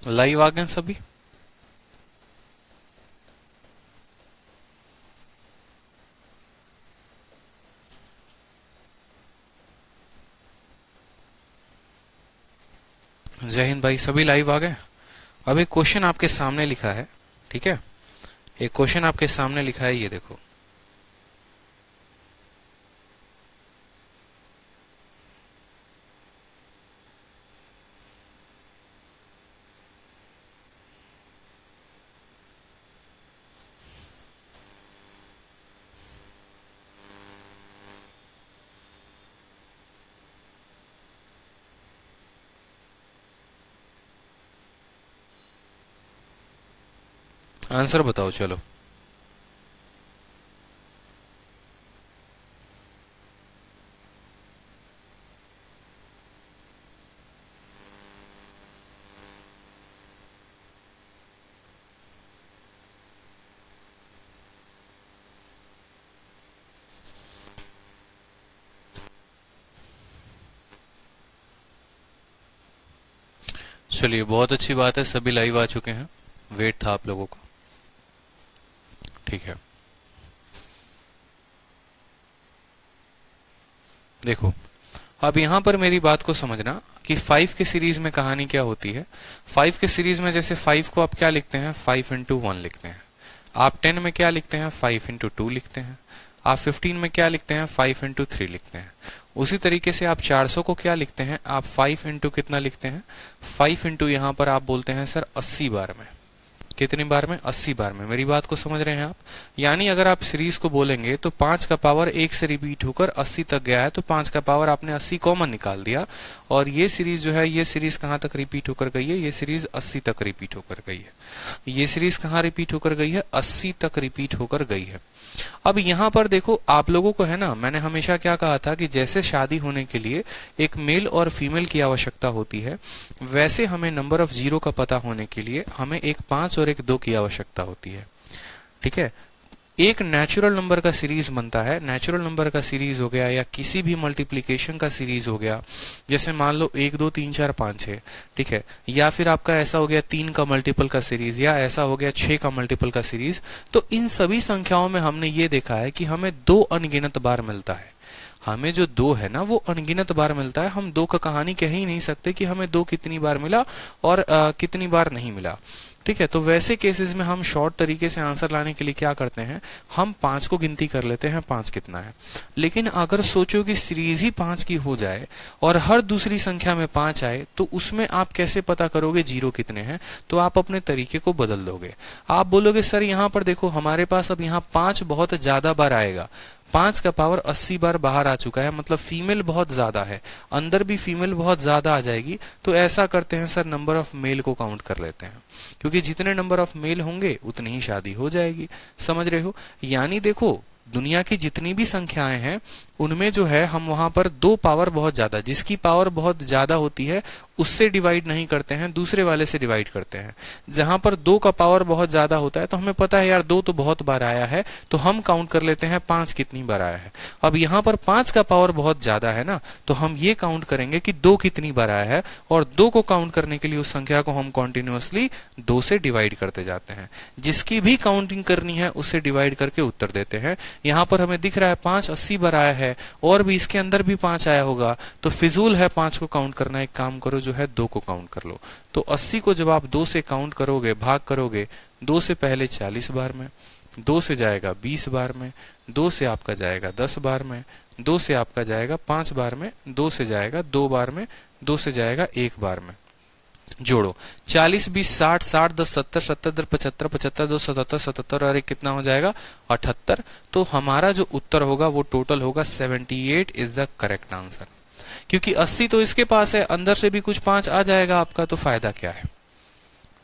Live आ गए सभी? जय हिंद भाई, सभी लाइव आ गए? अब एक क्वेश्चन आपके सामने लिखा है, ठीक है, एक क्वेश्चन आपके सामने लिखा है, ये देखो। आंसर बताओ चलो। चलिए, बहुत अच्छी बात है, सभी लाइव आ चुके हैं। वेट था आप लोगों का, ठीक है। देखो, अब यहां पर मेरी बात को समझना कि 5 के सीरीज में कहानी क्या होती है। 5 के सीरीज में जैसे 5 को आप क्या लिखते हैं, 5 into 1 लिखते हैं। आप 10 में क्या लिखते हैं, 5 into 2 लिखते हैं। आप 15 में क्या लिखते हैं, 5 into 3 लिखते हैं। उसी तरीके से आप 400 को क्या लिखते हैं, आप 5 into कितना लिखते हैं, 5 into यहां पर आप बोलते हैं सर 80 बार में। कितनी बार में, 80 बार में। मेरी बात को समझ रहे हैं आप? यानी अगर आप सीरीज को बोलेंगे तो 5 का पावर 1 से रिपीट होकर 80 तक गया है, तो 5 का पावर आपने 80 कॉमन निकाल दिया, और ये सीरीज जो है, ये सीरीज कहां तक रिपीट होकर गई है, ये सीरीज 80 तक रिपीट होकर गई है। ये सीरीज कहां रिपीट होकर गई है, 80 तक रिपीट होकर गई है। अब यहां पर देखो, आप लोगों को है ना, मैंने हमेशा क्या कहा था कि जैसे शादी होने के लिए एक मेल और फीमेल की आवश्यकता होती है, वैसे हमें नंबर ऑफ जीरो का पता होने के लिए हमें एक 5 और एक 2 की आवश्यकता होती है, ठीक है। एक नेचुरल नंबर का सीरीज बनता है, नेचुरल नंबर का सीरीज हो गया या किसी भी मल्टीप्लिकेशन का सीरीज हो गया, जैसे मान लो 1 2 3 4 5 6, ठीक है, या फिर आपका ऐसा हो गया 3 का मल्टीपल का सीरीज, या ऐसा हो गया 6 का मल्टीपल का सीरीज। तो इन सभी संख्याओं में हमने ये देखा है कि हमें 2 अनगिनत बार मिलता है। हमें जो 2 है ना, वो अनगिनत बार मिलता है। हम 2 का कहानी कह ही नहीं सकते कि हमें 2 कितनी बार मिला और कितनी बार नहीं मिला, ठीक है। तो वैसे केसेस में हम शॉर्ट तरीके से आंसर लाने के लिए क्या करते हैं, हम 5 को गिनती कर लेते हैं, 5 कितना है। लेकिन अगर सोचो कि सीरीज ही 5 की हो जाए और हर दूसरी संख्या में 5 आए, तो उसमें आप कैसे पता करोगे जीरो कितने हैं? तो आप अपने तरीके को बदल दोगे। आप बोलोगे सर यहाँ पर देखो, हमारे पास अब यहाँ 5 बहुत ज्यादा बार आएगा, 5 का पावर 80 बार बाहर आ चुका है, मतलब फीमेल बहुत ज्यादा है, अंदर भी फीमेल बहुत ज्यादा आ जाएगी। तो ऐसा करते हैं सर, नंबर ऑफ मेल को काउंट कर लेते हैं, क्योंकि जितने नंबर ऑफ मेल होंगे उतनी ही शादी हो जाएगी। समझ रहे हो? यानी देखो, दुनिया की जितनी भी संख्याएं हैं उनमें जो है, हम वहां पर 2 पावर बहुत ज्यादा, जिसकी पावर बहुत ज्यादा होती है उससे डिवाइड नहीं करते हैं, दूसरे वाले से डिवाइड करते हैं। जहां पर 2 का पावर बहुत ज्यादा होता है तो हमें पता है यार 2 तो बहुत बार आया है, तो हम काउंट कर लेते हैं 5 कितनी बार आया है। अब यहाँ पर 5 का पावर बहुत ज्यादा है ना, तो हम ये काउंट करेंगे कि 2 कितनी बार आया है, और 2 को काउंट करने के लिए उस संख्या को हम कॉन्टिन्यूअसली 2 से डिवाइड करते जाते हैं। जिसकी भी काउंटिंग करनी है उससे डिवाइड करके उत्तर देते हैं। यहाँ पर हमें दिख रहा है 5 80 बार आया है, और भी इसके अंदर भी 5 आया होगा, तो फिजूल है 5 को काउंट करना। एक काम करो, जो है 2 को काउंट कर लो। तो 80 को जब आप 2 से काउंट करोगे, भाग करोगे, 2 से पहले 40 बार में, 2 से जाएगा 20 बार में, 2 से आपका जाएगा 10 बार में, 2 से आपका जाएगा 5 बार में, 2 से जाएगा 2 बार में, 2 से जाएगा 1 बार में। जोड़ो, 40 20 60 60 10 70 70 10 75 75 2 77 77 और एक कितना हो जाएगा, 78। तो हमारा जो उत्तर होगा वो टोटल होगा 78 इज द करेक्ट आंसर। क्योंकि 80 तो इसके पास है, अंदर से भी कुछ 5 आ जाएगा आपका, तो फायदा क्या है?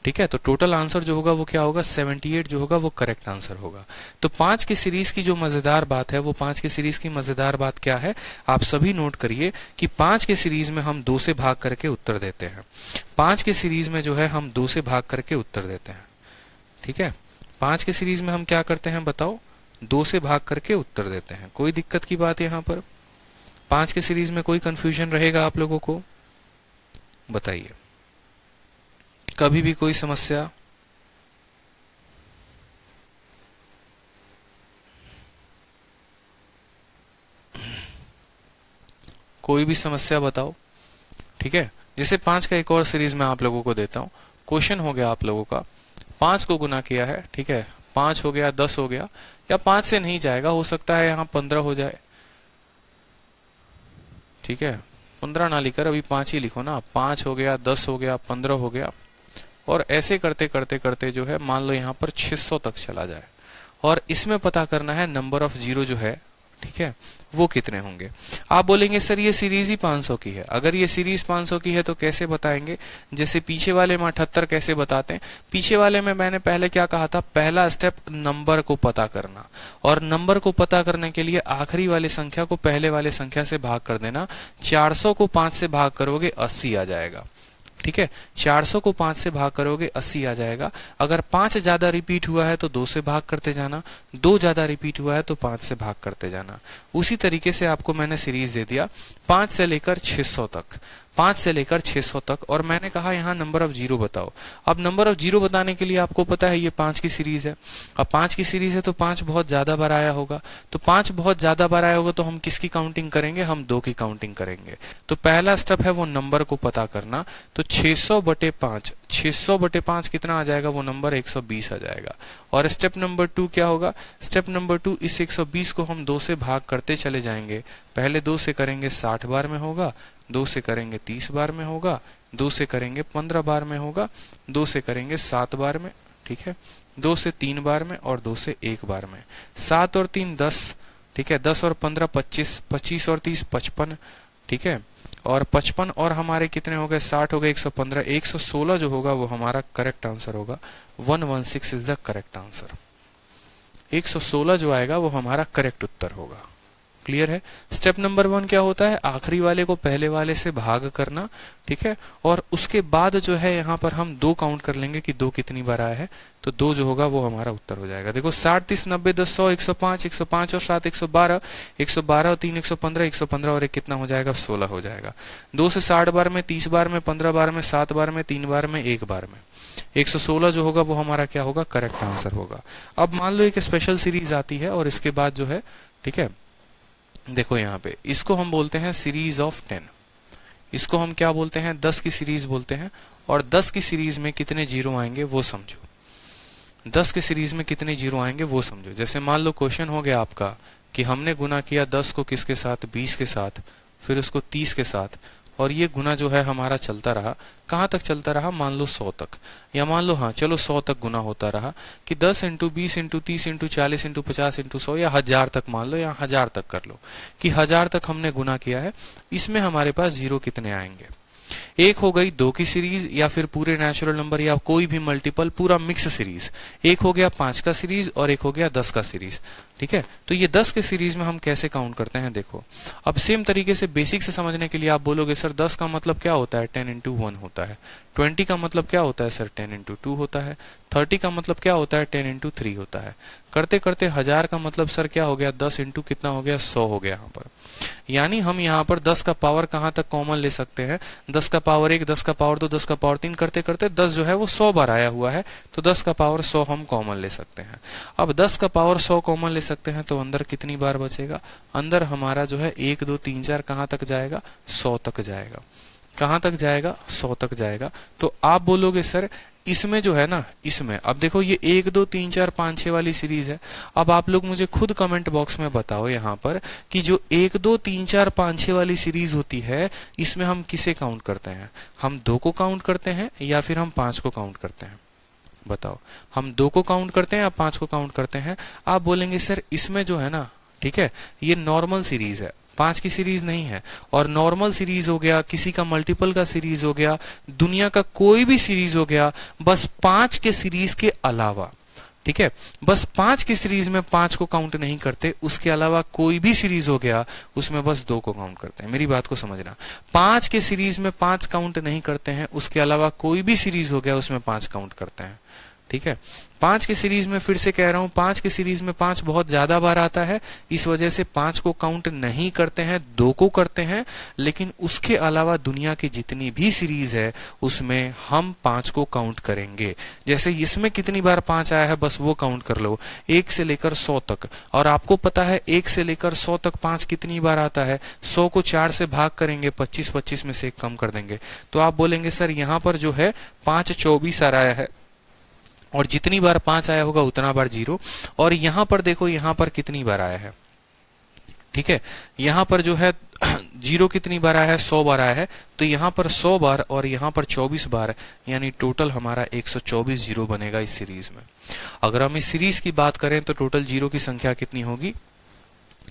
ठीक है, तो टोटल आंसर जो होगा वो क्या होगा, 78 जो होगा वो करेक्ट आंसर होगा। तो 5 की सीरीज की जो मजेदार बात है, वो 5 की सीरीज की मजेदार बात क्या है, आप सभी नोट करिए कि 5 के सीरीज में हम 2 से भाग करके उत्तर देते हैं। 5 के सीरीज में जो है हम 2 से भाग करके उत्तर देते हैं, ठीक है। 5 के सीरीज में हम क्या करते हैं बताओ, 2 से भाग करके उत्तर देते हैं। कोई दिक्कत की बात यहाँ पर? 5 के सीरीज में कोई कंफ्यूजन रहेगा आप लोगों को? बताइए, कभी भी कोई समस्या? कोई भी समस्या बताओ। ठीक है, जैसे 5 का एक और सीरीज मैं आप लोगों को देता हूं। क्वेश्चन हो गया आप लोगों का, 5 को गुना किया है, ठीक है, 5 हो गया, 10 हो गया, या 5 से नहीं जाएगा, हो सकता है यहां 15 हो जाए। ठीक है, 15 ना लिखकर अभी 5 ही लिखो ना। 5 हो गया, 10 हो गया, 15 हो गया, और ऐसे करते करते करते जो है मान लो यहां पर 600 तक चला जाए, और इसमें पता करना है नंबर ऑफ जीरो जो है, ठीक है, वो कितने होंगे। आप बोलेंगे सर ये सीरीज ही 500 की है। अगर ये सीरीज 500 की है तो कैसे बताएंगे? जैसे पीछे वाले में 78 कैसे बताते हैं? पीछे वाले में मैंने पहले क्या कहा था, पहला स्टेप नंबर को पता करना, और नंबर को पता करने के लिए आखिरी वाली संख्या को पहले वाले संख्या से भाग कर देना। 400 को 5 से भाग करोगे 80 आ जाएगा। ठीक है, 400 को 5 से भाग करोगे 80 आ जाएगा। अगर 5 ज्यादा रिपीट हुआ है तो 2 से भाग करते जाना, 2 ज्यादा रिपीट हुआ है तो 5 से भाग करते जाना। उसी तरीके से आपको मैंने सीरीज दे दिया 5 से लेकर 600 तक, 5 से लेकर 600 तक, और मैंने कहा यहाँ नंबर ऑफ जीरो बताओ। अब नंबर ऑफ जीरो बताने के लिए आपको पता है ये 5 की सीरीज है। अब 5 की सीरीज है तो 5 बहुत ज्यादा बार आया होगा, तो 5 बहुत ज्यादा बार आया होगा तो हम किसकी काउंटिंग करेंगे? हम 2 की काउंटिंग करेंगे। तो पहला स्टेप है वो नंबर को पता करना। तो 600 बटे 5, 600 बटे 5 कितना आ जाएगा? वो नंबर 120 आ जाएगा। और स्टेप नंबर 2 क्या होगा? स्टेप नंबर 2, इस 120 को हम 2 से भाग करते चले जाएंगे। पहले 2 से करेंगे 60 बार में होगा, 2 से करेंगे 30 बार में होगा, 2 से करेंगे 15 बार में होगा, 2 से करेंगे 7 बार में, ठीक है, 2 से 3 बार में, और 2 से 1 बार में। 7 और 3 10, ठीक है, 10 और 15 25, 25 और 30 55, ठीक है, और 55 और हमारे कितने हो गए? 60 हो गए, 115, 116 जो होगा वो हमारा करेक्ट आंसर होगा। 116 इज द करेक्ट आंसर। 116 जो आएगा वो हमारा करेक्ट उत्तर होगा। क्लियर है? स्टेप नंबर 1 क्या होता है? आखिरी वाले को पहले वाले से भाग करना, ठीक है, और उसके बाद जो है यहाँ पर हम 2 काउंट कर लेंगे कि 2 कितनी बार आया है, तो 2 जो होगा वो हमारा उत्तर हो जाएगा। देखो 60 30 90 10 100 105, 105 और 7 112, 112 और 3 115, 115 और 1 कितना हो जाएगा? 16 हो जाएगा। 2 से 60 बार में, 30 बार में, 15 बार में, 7 बार में, 3 बार में, 1 बार में, 116 जो होगा वो हमारा क्या होगा? करेक्ट आंसर होगा। अब मान लो एक स्पेशल सीरीज आती है और इसके बाद जो है, ठीक है, देखो यहाँ पे इसको हम बोलते हैं सीरीज ऑफ 10। इसको हम क्या बोलते हैं? 10 की सीरीज बोलते हैं। और 10 की सीरीज में कितने जीरो आएंगे वो समझो। 10 की सीरीज में कितने जीरो आएंगे वो समझो। जैसे मान लो क्वेश्चन हो गया आपका कि हमने गुना किया 10 को किसके साथ? 20 के साथ, फिर उसको 30 के साथ, और ये गुना जो है हमारा चलता रहा। कहां तक चलता रहा? मान लो 100 तक, या मान लो हाँ चलो 100 तक गुना होता रहा कि 10 into 20 into 30 into 40 into 50 into 100 या 1000 तक, मान लो, या 1000 तक कर लो कि 1000 तक हमने गुना किया है। इसमें हमारे पास जीरो कितने आएंगे? एक हो गई 2 की सीरीज, या फिर पूरे नेचुरल नंबर या कोई भी मल्टीपल, पूरा मिक्स सीरीज। एक हो गया 5 का सीरीज और एक हो गया 10 का सीरीज। ठीक है, तो ये 10 के सीरीज में हम कैसे काउंट करते हैं? देखो अब सेम तरीके से बेसिक से समझने के लिए आप बोलोगे सर 10 का मतलब क्या होता है? 10 इंटू 1 होता है। 20 का मतलब क्या होता है सर? 10 इंटू 2 होता है। 30 का मतलब क्या होता है? 10 इंटू 3 होता है। करते करते 1000 का मतलब सर क्या हो गया? 10 इंटू कितना हो गया? 100 हो गया यहाँ पर। यानी हम यहाँ पर 10 का पावर कहाँ तक कॉमन ले सकते हैं? 10 का पावर 1, 10 का पावर 2, 10 का पावर 3, करते करते 10 जो है वो 100 बार आया हुआ है, तो 10 का पावर 100 हम कॉमन ले सकते हैं। अब 10 का पावर 100 कॉमन ले सकते हैं तो अंदर कितनी बार बचेगा? अंदर हमारा जो है 1 2 3 4 कहाँ तक जाएगा? 100 तक जाएगा। कहाँ तक जाएगा? 100 तक जाएगा। तो आप बोलोगे सर इसमें जो है ना, इसमें अब देखो ये 1 2 3 4 5 6 वाली सीरीज है। अब आप लोग मुझे खुद कमेंट बॉक्स में बताओ यहाँ पर कि जो 1 2 3 4 5 6 वाली सीरीज होती है इसमें हम किसे काउंट करते हैं? हम 2 को काउंट करते हैं या फिर हम 5 को काउंट करते हैं? बताओ, हम 2 को काउंट करते हैं या 5 को काउंट करते हैं? आप बोलेंगे सर इसमें जो है ना, ठीक है, ये नॉर्मल सीरीज है, 5 की सीरीज नहीं है। और नॉर्मल सीरीज हो गया, किसी का मल्टीपल का सीरीज हो गया, दुनिया का कोई भी सीरीज हो गया, बस 5 के सीरीज के अलावा, ठीक है, बस 5 की सीरीज में 5 को काउंट नहीं करते, उसके अलावा कोई भी सीरीज हो गया उसमें बस 2 को काउंट करते हैं। मेरी बात को समझना, 5 के सीरीज में 5 काउंट नहीं करते हैं, उसके अलावा कोई भी सीरीज हो गया उसमें 5 काउंट करते हैं। ठीक है। 5 की सीरीज में फिर से कह रहा हूं, 5 की सीरीज में 5 बहुत ज्यादा बार आता है, इस वजह से 5 को काउंट नहीं करते हैं, 2 को करते हैं। लेकिन उसके अलावा दुनिया की जितनी भी सीरीज है उसमें हम 5 को काउंट करेंगे। जैसे इसमें कितनी बार 5 आया है बस वो काउंट कर लो, 1 से लेकर 100 तक। और आपको पता है 1 से लेकर 100 तक 5 कितनी बार आता है, 100 को 4 से भाग करेंगे, 25 25 में से 1 कम कर देंगे। तो आप बोलेंगे सर यहाँ पर जो है 5 24 आया है, और जितनी बार 5 आया होगा उतना बार 0। और यहां पर देखो यहां पर कितनी बार आया है, ठीक है। यहां पर जो है 0 कितनी बार आया है, 100 बार आया है। तो यहां पर 100 बार और यहां पर 24 बार, यानी टोटल हमारा 124 जीरो बनेगा इस सीरीज में। अगर हम इस सीरीज की बात करें तो टोटल जीरो की संख्या कितनी होगी,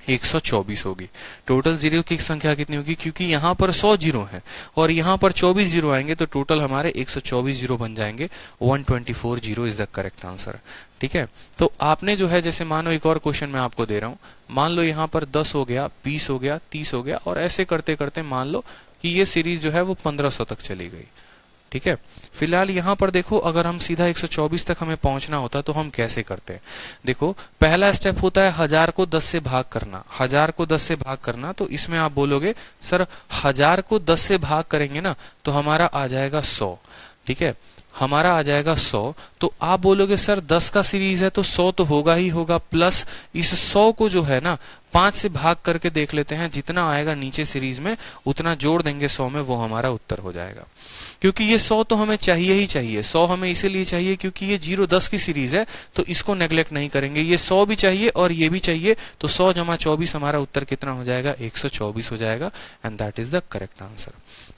124 होगी। टोटल जीरो की संख्या कितनी होगी, क्योंकि यहां पर 100 जीरो है और यहां पर 24 जीरो आएंगे तो टोटल हमारे 124 जीरो बन जाएंगे। 124 zero is the correct answer, ठीक है। तो आपने जो है, जैसे मानो एक और क्वेश्चन मैं आपको दे रहा हूं, मान लो यहां पर 10 हो गया, 20 हो गया, 30 हो गया, और ऐसे करते करते मान लो कि ये सीरीज जो है वो 1500 तक चली गई, ठीक है। फिलहाल यहां पर देखो, अगर हम सीधा 124 तक हमें पहुंचना होता तो हम कैसे करते हैं। देखो पहला स्टेप होता है 1000 को 10 से भाग करना। 1000 को 10 से भाग करना, तो इसमें आप बोलोगे सर 1000 को 10 से भाग करेंगे ना तो हमारा आ जाएगा 100, ठीक है, हमारा आ जाएगा 100। तो आप बोलोगे सर 10 का सीरीज है तो 100 तो होगा ही होगा, प्लस इस 100 को जो है ना 5 से भाग करके देख लेते हैं, जितना आएगा नीचे सीरीज में उतना जोड़ देंगे 100 में, वो हमारा उत्तर हो जाएगा। क्योंकि ये 100 तो हमें चाहिए ही चाहिए, 100 हमें इसीलिए चाहिए क्योंकि ये 0 10 की सीरीज है, तो इसको नेग्लेक्ट नहीं करेंगे। ये 100 भी चाहिए और ये भी चाहिए, तो 100 जमा 24 हमारा उत्तर कितना हो जाएगा, 124 हो जाएगा, and that is the correct answer.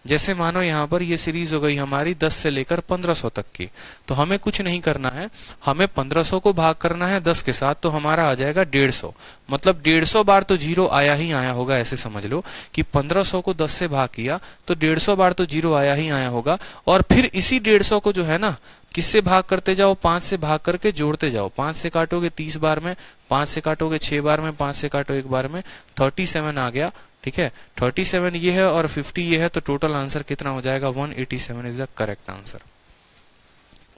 जैसे मानो यहाँ पर ये सीरीज हो गई हमारी 10 से लेकर 1500 तक की, तो हमें कुछ नहीं करना है, हमें 1500 को भाग करना है 10 के साथ, तो हमारा आ जाएगा 150। मतलब 150 बार तो 0 आया ही आया होगा, ऐसे समझ लो कि 1500 को 10 से भाग किया तो 150 बार तो 0 आया ही आया होगा। और फिर इसी 150 को जो है ना किससे भाग करते जाओ, 5 से भाग करके जोड़ते जाओ। 5 से काटोगे 30 बार में, 5 से काटोगे 6 बार में, 5 से काटो 1 बार में, 37 आ गया, ठीक है। 37 ये है और 50 ये है, तो टोटल आंसर कितना हो जाएगा, 187 इज द करेक्ट आंसर।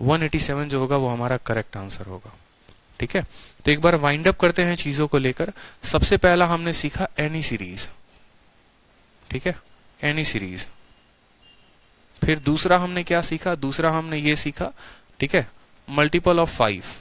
187 जो होगा वो हमारा करेक्ट आंसर होगा, ठीक है। तो एक बार वाइंड अप करते हैं चीजों को लेकर। सबसे पहला हमने सीखा एनी सीरीज, ठीक है, एनी सीरीज। फिर दूसरा हमने क्या सीखा, दूसरा हमने ये सीखा, ठीक है, मल्टीपल ऑफ 5।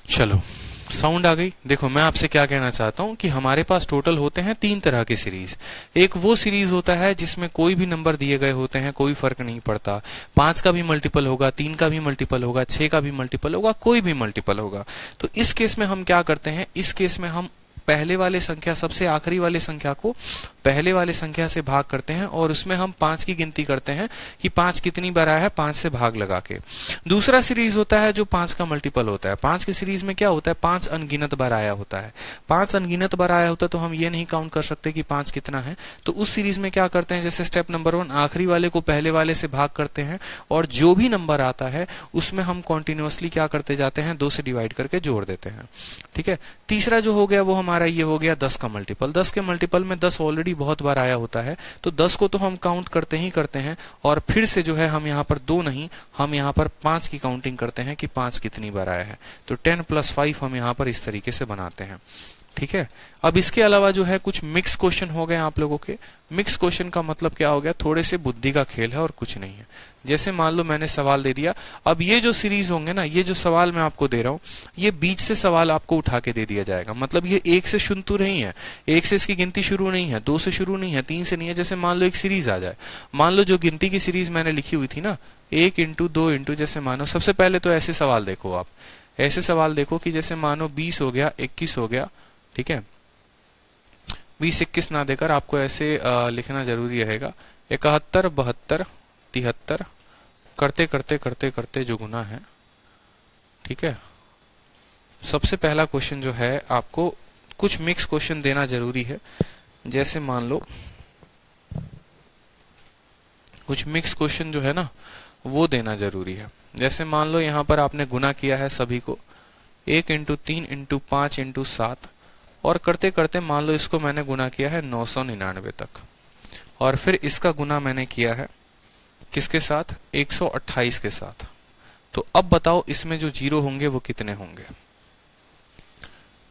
चलो साउंड आ गई। देखो मैं आपसे क्या कहना चाहता हूं कि हमारे पास टोटल होते हैं 3 तरह के सीरीज। एक वो सीरीज होता है जिसमें कोई भी नंबर दिए गए होते हैं, कोई फर्क नहीं पड़ता, 5 का भी मल्टीपल होगा, 3 का भी मल्टीपल होगा, 6 का भी मल्टीपल होगा, कोई भी मल्टीपल होगा। तो इस केस में हम क्या करते हैं, इस केस में हम पहले वाले संख्या, सबसे आखिरी वाले संख्या को पहले वाले संख्या से भाग करते हैं और उसमें हम 5 की गिनती करते हैं कि 5 कितनी बार आया है, 5 से भाग लगा के। दूसरा सीरीज होता है जो 5 का मल्टीपल होता है। 5 की सीरीज में क्या होता है, 5 अनगिनत बार आया होता है। 5 अनगिनत बार आया होता है तो हम ये नहीं काउंट कर सकते कि 5 कितना है। तो उस सीरीज में क्या करते हैं, जैसे स्टेप नंबर 1, आखिरी वाले को पहले वाले से भाग करते हैं और जो भी नंबर आता है उसमें हम कॉन्टिन्यूअसली क्या करते जाते हैं, 2 से डिवाइड करके जोड़ देते हैं। ठीक है। तीसरा जो हो गया वो हमारा ये हो गया 10 का मल्टीपल। 10 के मल्टीपल में 10 ऑलरेडी बहुत बार आया होता है, तो 10 को तो हम काउंट करते ही करते हैं और फिर से जो है हम यहाँ पर 2 नहीं, हम यहाँ पर 5 की काउंटिंग करते हैं कि 5 कितनी बार आया है। तो 10 + 5 हम यहाँ पर इस तरीके से बनाते हैं। ठीक है। अब इसके अलावा जो है कुछ मिक्स क्वेश्चन हो गए आप लोगों के। मिक्स क्वेश्चन का मतलब क्या हो गया, थोड़े से बुद्धि का खेल है और कुछ नहीं है। जैसे मान लो मैंने सवाल दे दिया, अब ये जो सीरीज होंगे ना, ये जो सवाल मैं आपको दे रहा हूं, ये बीच से सवाल आपको उठा के दे दिया जाएगा। मतलब ये 1 से शुरू तो नहीं है, 1 से इसकी गिनती शुरू नहीं है, 2 से शुरू नहीं है, 3 से नहीं है। जैसे मान लो एक सीरीज आ जाए, मान लो जो गिनती की सीरीज मैंने लिखी हुई थी ना, 1 × 2 × जैसे मानो, सबसे पहले तो ऐसे सवाल देखो आप, ऐसे सवाल देखो कि जैसे मानो 20 हो गया, 21 हो गया। ठीक है। 20 21 ना देकर आपको ऐसे लिखना जरूरी रहेगा, 71 72 73 करते करते करते करते जो गुना है। ठीक है। सबसे पहला क्वेश्चन जो है आपको कुछ मिक्स क्वेश्चन देना जरूरी है। जैसे मान लो कुछ मिक्स क्वेश्चन जो है ना वो देना जरूरी है। जैसे मान लो यहाँ पर आपने गुना किया है सभी को, 1 × 3 × 5 × 7, और करते करते मान लो इसको मैंने गुना किया है 999 तक, और फिर इसका गुना मैंने किया है किसके साथ, 128 के साथ। तो अब बताओ इसमें जो जीरो होंगे वो कितने होंगे।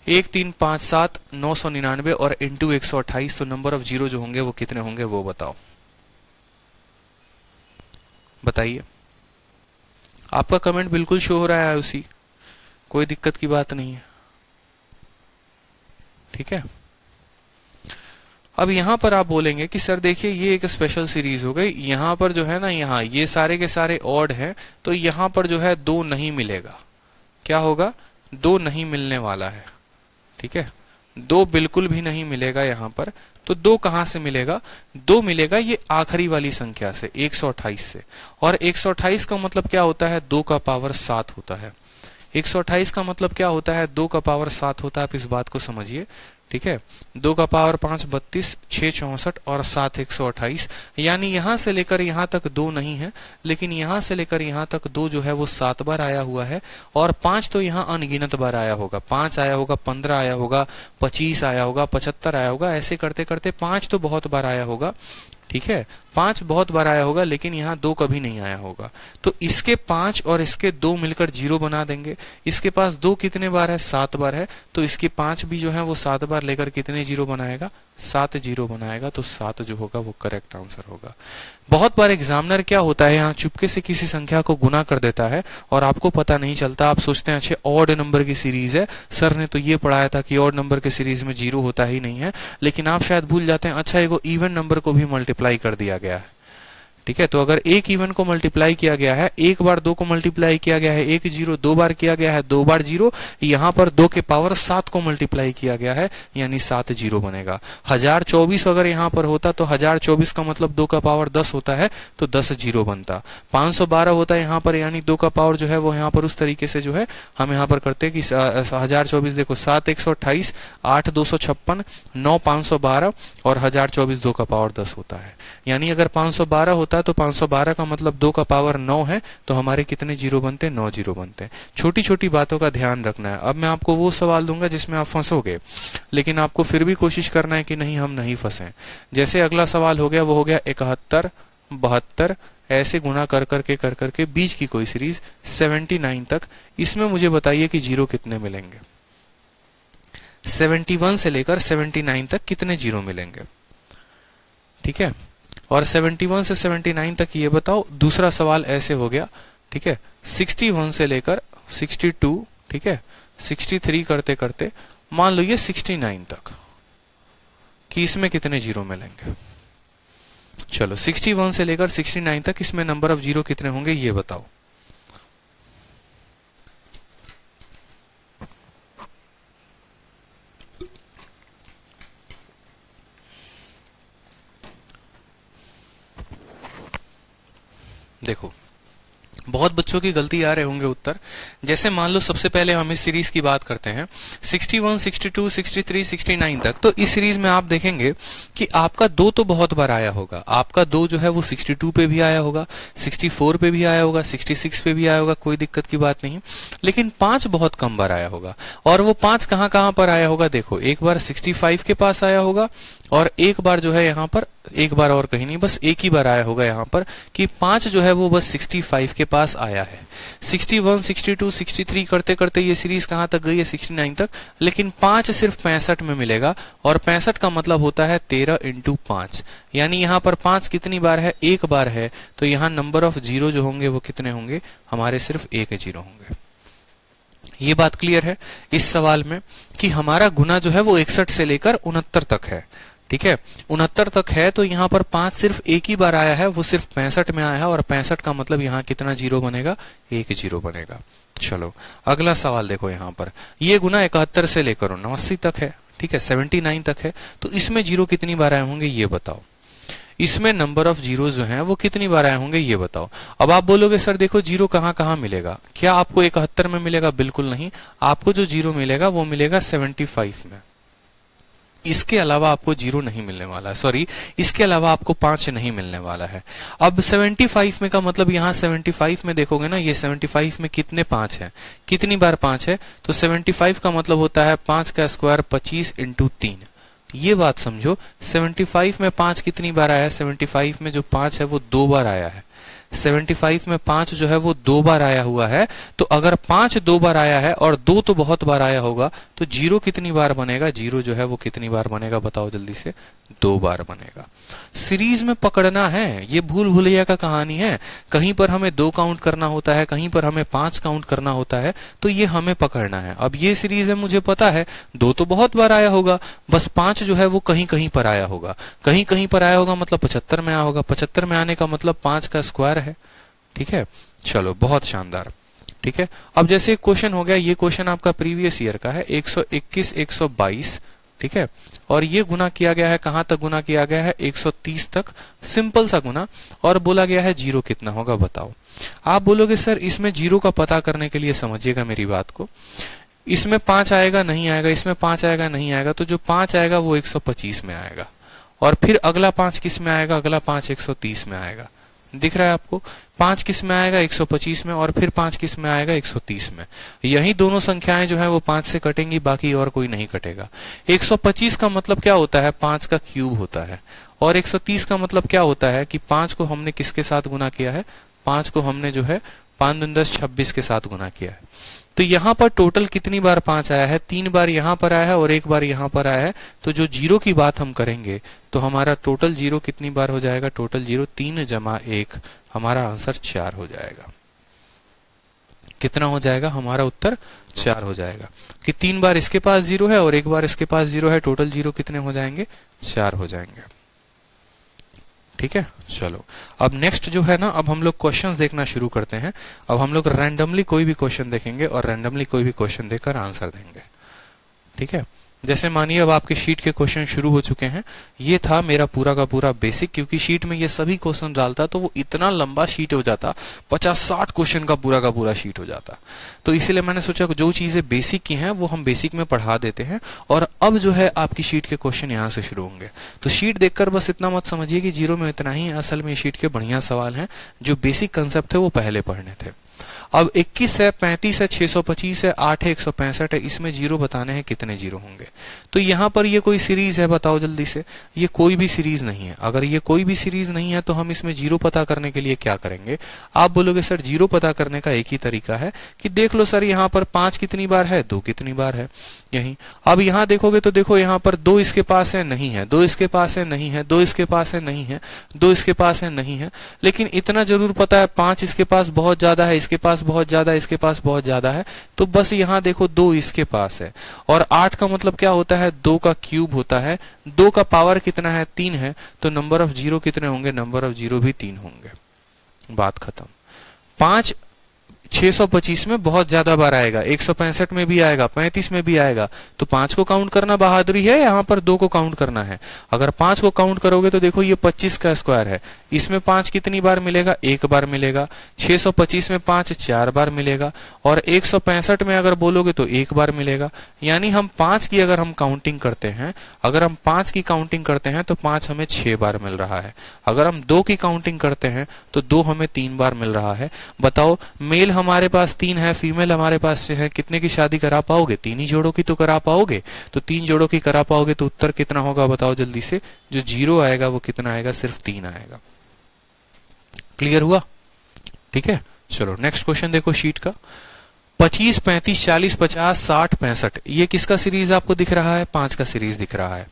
1 3 5 7 999 और इंटू 128, तो नंबर ऑफ जीरो जो होंगे वो कितने होंगे वो बताओ, बताइए। आपका कमेंट बिल्कुल शो हो रहा है उसी, कोई दिक्कत की बात नहीं है। ठीक है। अब यहां पर आप बोलेंगे कि सर देखिए ये एक स्पेशल सीरीज हो गई, यहां पर जो है ना, यहाँ ये सारे के सारे ऑड हैं, तो यहां पर जो है 2 नहीं मिलेगा। क्या होगा, 2 नहीं मिलने वाला है। ठीक है। 2 बिल्कुल भी नहीं मिलेगा यहाँ पर। तो 2 कहां से मिलेगा, 2 मिलेगा ये आखिरी वाली संख्या से, 128 से। और 128 का मतलब क्या होता है, 2 का पावर 7 होता है। 128 का मतलब क्या होता है, 2 का पावर 7 होता है। आप इस बात को समझिए। ठीक है। 2 का पावर 5 32, 6 64 और 7 128। यानी यहां से लेकर यहां तक 2 नहीं है, लेकिन यहां से लेकर यहां तक 2 जो है वो 7 बार आया हुआ है। और 5 तो यहां अनगिनत बार आया होगा, 5 आया होगा, 15 आया होगा, 25 आया होगा, 75 आया होगा। ऐसे करते करते 5 तो बहुत बार आया होगा। ठीक है। 5 बहुत बार आया होगा, लेकिन यहाँ 2 कभी नहीं आया होगा। तो इसके 5 और इसके 2 मिलकर 0 बना देंगे। इसके पास 2 कितने बार है, 7 बार है, तो इसके 5 भी जो है वो 7 बार लेकर कितने 0 बनाएगा, 7 0 बनाएगा। तो 7 जो होगा वो करेक्ट आंसर होगा। बहुत बार एग्जामिनर क्या होता है, यहाँ चुपके से किसी संख्या को गुना कर देता है और आपको पता नहीं चलता। आप सोचते हैं अच्छे ऑड नंबर की सीरीज है, सर ने तो ये पढ़ाया था कि ऑड नंबर की सीरीज में 0 होता ही नहीं है। लेकिन आप शायद भूल जाते हैं, अच्छा एगो इवन नंबर को भी मल्टीप्लाई कर दिया गया है। ठीक है। तो अगर एक इवन को मल्टीप्लाई किया गया है, एक बार 2 को मल्टीप्लाई किया गया है, 1 0, 2 बार किया गया है, 2 बार 0, यहाँ पर 2 के पावर 7 को मल्टीप्लाई किया गया है, यानी 7 0 बनेगा। 1024 अगर यहाँ पर होता तो 1024 का मतलब 2 का पावर 10 होता है, तो 10 0 बनता। 512 होता है यहाँ पर, यानी 2 का पावर जो है वो यहाँ पर उस तरीके से जो है हम यहाँ पर करते हैं कि 1024 देखो, 7 128, 8 256, 9 512 और 1024 2 का पावर 10 होता है। यानी अगर 512 होता तो 512 का मतलब 2 का पावर 9 है, तो हमारे कितने 0 बनते हैं, 9 0 बनते हैं। छोटी छोटी बातों का ध्यान रखना है। अब मैं आपको वो सवाल दूंगा जिसमें आप फंसोगे, लेकिन आपको फिर भी कोशिश करना है कि नहीं हम नहीं फंसे। जैसे अगला सवाल हो गया, वो हो गया 71 72, ऐसे गुना कर करके बीच की कोई सीरीज 79 तक। इसमें मुझे बताइए कि 0 कितने मिलेंगे, 71 से लेकर 79 तक कितने 0 मिलेंगे। ठीक है। और 71 से 79 तक ये बताओ। दूसरा सवाल ऐसे हो गया। ठीक है। 61 से लेकर 62, ठीक है, 63 करते करते मान लो ये 69 तक, कि इसमें कितने जीरो मिलेंगे। चलो 61 से लेकर 69 तक इसमें नंबर ऑफ जीरो कितने होंगे ये बताओ। देखो बहुत बच्चों की गलती आ रहे होंगे उत्तर। जैसे मान लो सबसे पहले हम इस सीरीज की बात करते हैं 61, 62, 63, 69 तक। तो इस सीरीज में आप देखेंगे कि आपका 2 तो बहुत बार आया होगा। आपका 2 जो है वो 62 पे भी आया होगा, 64 पे भी आया होगा, 66 पे भी आया होगा, कोई दिक्कत की बात नहीं। लेकिन 5 बहुत कम बार आया होगा। और वो 5 कहां कहां पर आया होगा, देखो एक बार 65 के पास आया होगा, और एक बार जो है यहाँ पर, एक बार और कहीं नहीं, बस एक ही बार आया होगा यहाँ पर, कि 5 जो है वो बस 65 के पास आया है। 61, 62, 63 करते करते ये सीरीज कहां तक गई है, 69 तक। लेकिन 5 सिर्फ 65 में मिलेगा, और 65 का मतलब होता है 13 × 5, यानी यहाँ पर 5 कितनी बार है, एक बार है। तो यहाँ नंबर ऑफ जीरो जो होंगे वो कितने होंगे, हमारे सिर्फ एक जीरो होंगे। ये बात क्लियर है इस सवाल में कि हमारा गुना जो है वो 61 से लेकर 69 तक है। ठीक है, 69 तक है। तो यहाँ पर 5 सिर्फ एक ही बार आया है, वो सिर्फ 65 में आया है, और 65 का मतलब यहाँ कितना जीरो बनेगा, एक जीरो बनेगा। चलो अगला सवाल देखो, यहाँ पर ये गुना 71 से लेकर 79 तक है। ठीक है, 79 तक है। तो इसमें जीरो कितनी बार आए होंगे ये बताओ। इसमें नंबर ऑफ जीरो जो हैं वो कितनी बार आए होंगे ये बताओ। अब आप बोलोगे सर देखो जीरो कहां कहां मिलेगा, क्या आपको 71 में मिलेगा? बिल्कुल नहीं, आपको जो जीरो मिलेगा वो मिलेगा 75 में। इसके अलावा आपको जीरो नहीं मिलने वाला है, सॉरी इसके अलावा आपको 5 नहीं मिलने वाला है। अब 75 में का मतलब यहाँ 75 में देखोगे ना, ये 75 में कितने 5 है, कितनी बार 5 है, तो 75 का मतलब होता है 5 का स्क्वायर 25 × 3। ये बात समझो, 75 में 5 कितनी बार आया है, 75 में जो 5 है वो 2 बार आया है। 75 में 5 जो है वो 2 बार आया हुआ है। तो अगर 5 2 बार आया है और 2 तो बहुत बार आया होगा, तो जीरो कितनी बार बनेगा, जीरो जो है वो कितनी बार बनेगा बताओ जल्दी से, 2 बार बनेगा। सीरीज में पकड़ना है, ये भूल भुलैया का कहानी है। कहीं पर हमें 2 काउंट करना होता है, कहीं पर हमें 5 काउंट करना होता है, तो ये हमें पकड़ना है। अब ये सीरीज है, मुझे पता है 2 तो बहुत बार आया होगा, बस 5 जो है वो कहीं कहीं पर आया होगा। कहीं कहीं पर आया होगा मतलब 75 में आया होगा, 75 में आने का मतलब 5 का स्क्वायर है। ठीक है, चलो बहुत शानदार। ठीक है, अब जैसे एक क्वेश्चन हो गया, ये क्वेश्चन आपका प्रीवियस ईयर का है, 121, 122। ठीक है, और ये गुना किया गया है, कहां तक गुना किया गया है, 130 तक, सिंपल सा गुना। और बोला गया है जीरो कितना होगा बताओ। आप बोलोगे सर इसमें जीरो का पता करने के लिए समझिएगा मेरी बात को, इसमें 5 आएगा नहीं आएगा, इसमें 5 आएगा नहीं आएगा, तो जो 5 आएगा वो 125 में आएगा, और फिर अगला 5 किस में आएगा, अगला 5 130 में आएगा। दिख रहा है आपको, 5 किस में आएगा, 125 में, और फिर 5 किस में आएगा, 130 में। यही दोनों संख्याएं जो है वो 5 से कटेंगी, बाकी और कोई नहीं कटेगा। 125 का मतलब क्या होता है, 5 का क्यूब होता है, और 130 का मतलब क्या होता है कि 5 को हमने किसके साथ गुना किया है, 5 को हमने जो है 5 दूनी 10 26 के साथ गुना किया है। तो यहाँ पर टोटल कितनी बार 5 आया है, 3 बार यहाँ पर आया है और 1 बार यहाँ पर आया है। तो जो जीरो की बात हम करेंगे तो हमारा टोटल जीरो कितनी बार हो जाएगा, टोटल जीरो 3 + 1, हमारा आंसर 4 हो जाएगा। कितना हो जाएगा, हमारा उत्तर 4 हो जाएगा, कि 3 बार इसके पास जीरो है और 1 बार इसके पास जीरो है। टोटल जीरो कितने हो जाएंगे, 4 हो जाएंगे। ठीक है, चलो अब नेक्स्ट जो है ना, अब हम लोग क्वेश्चंस देखना शुरू करते हैं। अब हम लोग रैंडमली कोई भी क्वेश्चन देखेंगे और रैंडमली कोई भी क्वेश्चन देकर आंसर देंगे। ठीक है, जैसे मानिए अब आपके शीट के क्वेश्चन शुरू हो चुके हैं। ये था मेरा पूरा का पूरा बेसिक, क्योंकि शीट में ये सभी क्वेश्चन डालता तो वो इतना लंबा शीट हो जाता, 50-60 क्वेश्चन का पूरा शीट हो जाता। तो इसीलिए मैंने सोचा जो चीजें बेसिक की हैं वो हम बेसिक में पढ़ा देते हैं, और अब जो है आपकी शीट के क्वेश्चन यहाँ से शुरू होंगे। तो शीट देखकर बस इतना मत समझिए कि जीरो में इतना ही, असल में शीट के बढ़िया सवाल हैं। जो बेसिक कंसेप्ट थे वो पहले पढ़ने थे। अब 21 है, 35 है, 625 है, 8 है, 165 है, इसमें जीरो बताने हैं कितने जीरो होंगे। तो यहाँ पर ये कोई सीरीज है, बताओ जल्दी से, ये कोई भी सीरीज नहीं है। अगर ये कोई भी सीरीज नहीं है तो हम इसमें जीरो पता करने के लिए क्या करेंगे। आप बोलोगे सर जीरो पता करने का एक ही तरीका है कि देख लो सर यहाँ पर 5 कितनी बार है, 2 कितनी बार है, यही। अब यहाँ देखोगे तो देखो यहाँ पर 2 इसके पास है, नहीं है, 2 इसके पास है, नहीं है, 2 इसके पास है, नहीं है, 2 इसके पास है, नहीं है। लेकिन इतना जरूर पता है 5 इसके पास बहुत ज्यादा है, इसके पास पास बहुत ज्यादा, इसके पास बहुत ज्यादा है, तो बस यहाँ देखो 2 इसके पास है। और 8 का मतलब क्या होता है, 2 का क्यूब होता है। 2 का पावर कितना है, 3 है, तो नंबर ऑफ जीरो कितने होंगे, नंबर ऑफ जीरो भी 3 होंगे। बात खत्म। 5 625 में बहुत ज्यादा बार आएगा, 165 में भी आएगा, 35 में भी आएगा, तो 5 को काउंट करना बहादुरी है, यहाँ पर 2 को काउंट करना है। अगर 5 को काउंट करोगे तो देखो ये 25 का स्क्वायर है, इसमें 5 कितनी बार मिलेगा, 1 बार मिलेगा। 625 में 5 4 बार मिलेगा, और 165 में अगर बोलोगे तो 1 बार मिलेगा। यानी हम 5 की अगर हम काउंटिंग करते हैं, अगर हम 5 की काउंटिंग करते हैं तो 5 हमें 6 बार मिल रहा है। अगर हम 2 की काउंटिंग करते हैं तो 2 हमें 3 बार मिल रहा है। बताओ, मेल हमारे पास 3 है, फीमेल हमारे पास है, कितने की शादी करा पाओगे, 3 ही जोड़ों की तो करा पाओगे। तो 3 जोड़ों की करा पाओगे तो उत्तर कितना होगा, बताओ जल्दी से। जो 0 आएगा वो कितना आएगा, सिर्फ 3 आएगा। क्लियर हुआ? ठीक है, चलो नेक्स्ट क्वेश्चन देखो शीट का। 25, 35, 40, 50, 60, 65, ये किसका सीरीज आपको दिख रहा है, 5 का सीरीज दिख रहा है।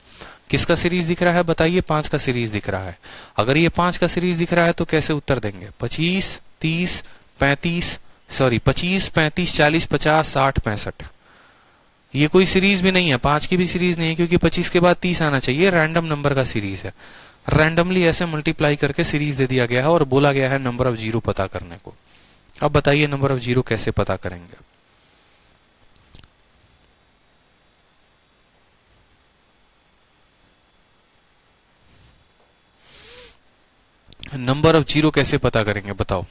किसका सीरीज दिख रहा है, बताइए, 5 का सीरीज दिख रहा है। अगर ये 5 का सीरीज दिख रहा है तो कैसे उत्तर देंगे, 25, 30, 35, 25, 35, 40, 50, 60, 65। ये कोई सीरीज भी नहीं है, 5 की भी सीरीज नहीं है, क्योंकि 25 के बाद 30 आना चाहिए, रैंडम नंबर का सीरीज है। रैंडमली ऐसे मल्टीप्लाई करके सीरीज दे दिया गया है और बोला गया है नंबर ऑफ जीरो पता करने को। अब बताइए नंबर ऑफ जीरो कैसे पता करेंगे। नंबर ऑफ जीरो कैसे पता करेंगे बताओ।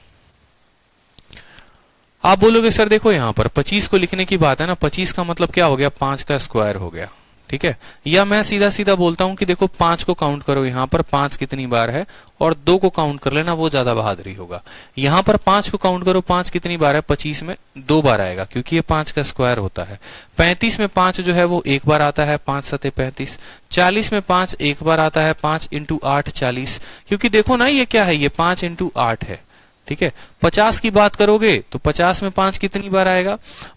आप बोलोगे सर देखो यहां पर 25 को लिखने की बात है ना, 25 का मतलब क्या हो गया, 5 का स्क्वायर हो गया, ठीक है। या मैं सीधा सीधा बोलता हूं कि देखो 5 को काउंट करो, यहां पर 5 कितनी बार है, और 2 को काउंट कर लेना, वो ज्यादा बहादुरी होगा। यहां पर 5 को काउंट करो, 5 कितनी बार है, 25 में 2 बार आएगा, क्योंकि ये 5 का स्क्वायर होता है। 35 में 5 जो है वो 1 बार आता है, 5 सते 35। 40 में 5 1 बार आता है, 5 इंटू 8 40, क्योंकि देखो ना ये क्या है, ये 5 इंटू 8 है, ठीक है। 50 की बात करोगे तो 50 में 5 कितनी बार आएगा,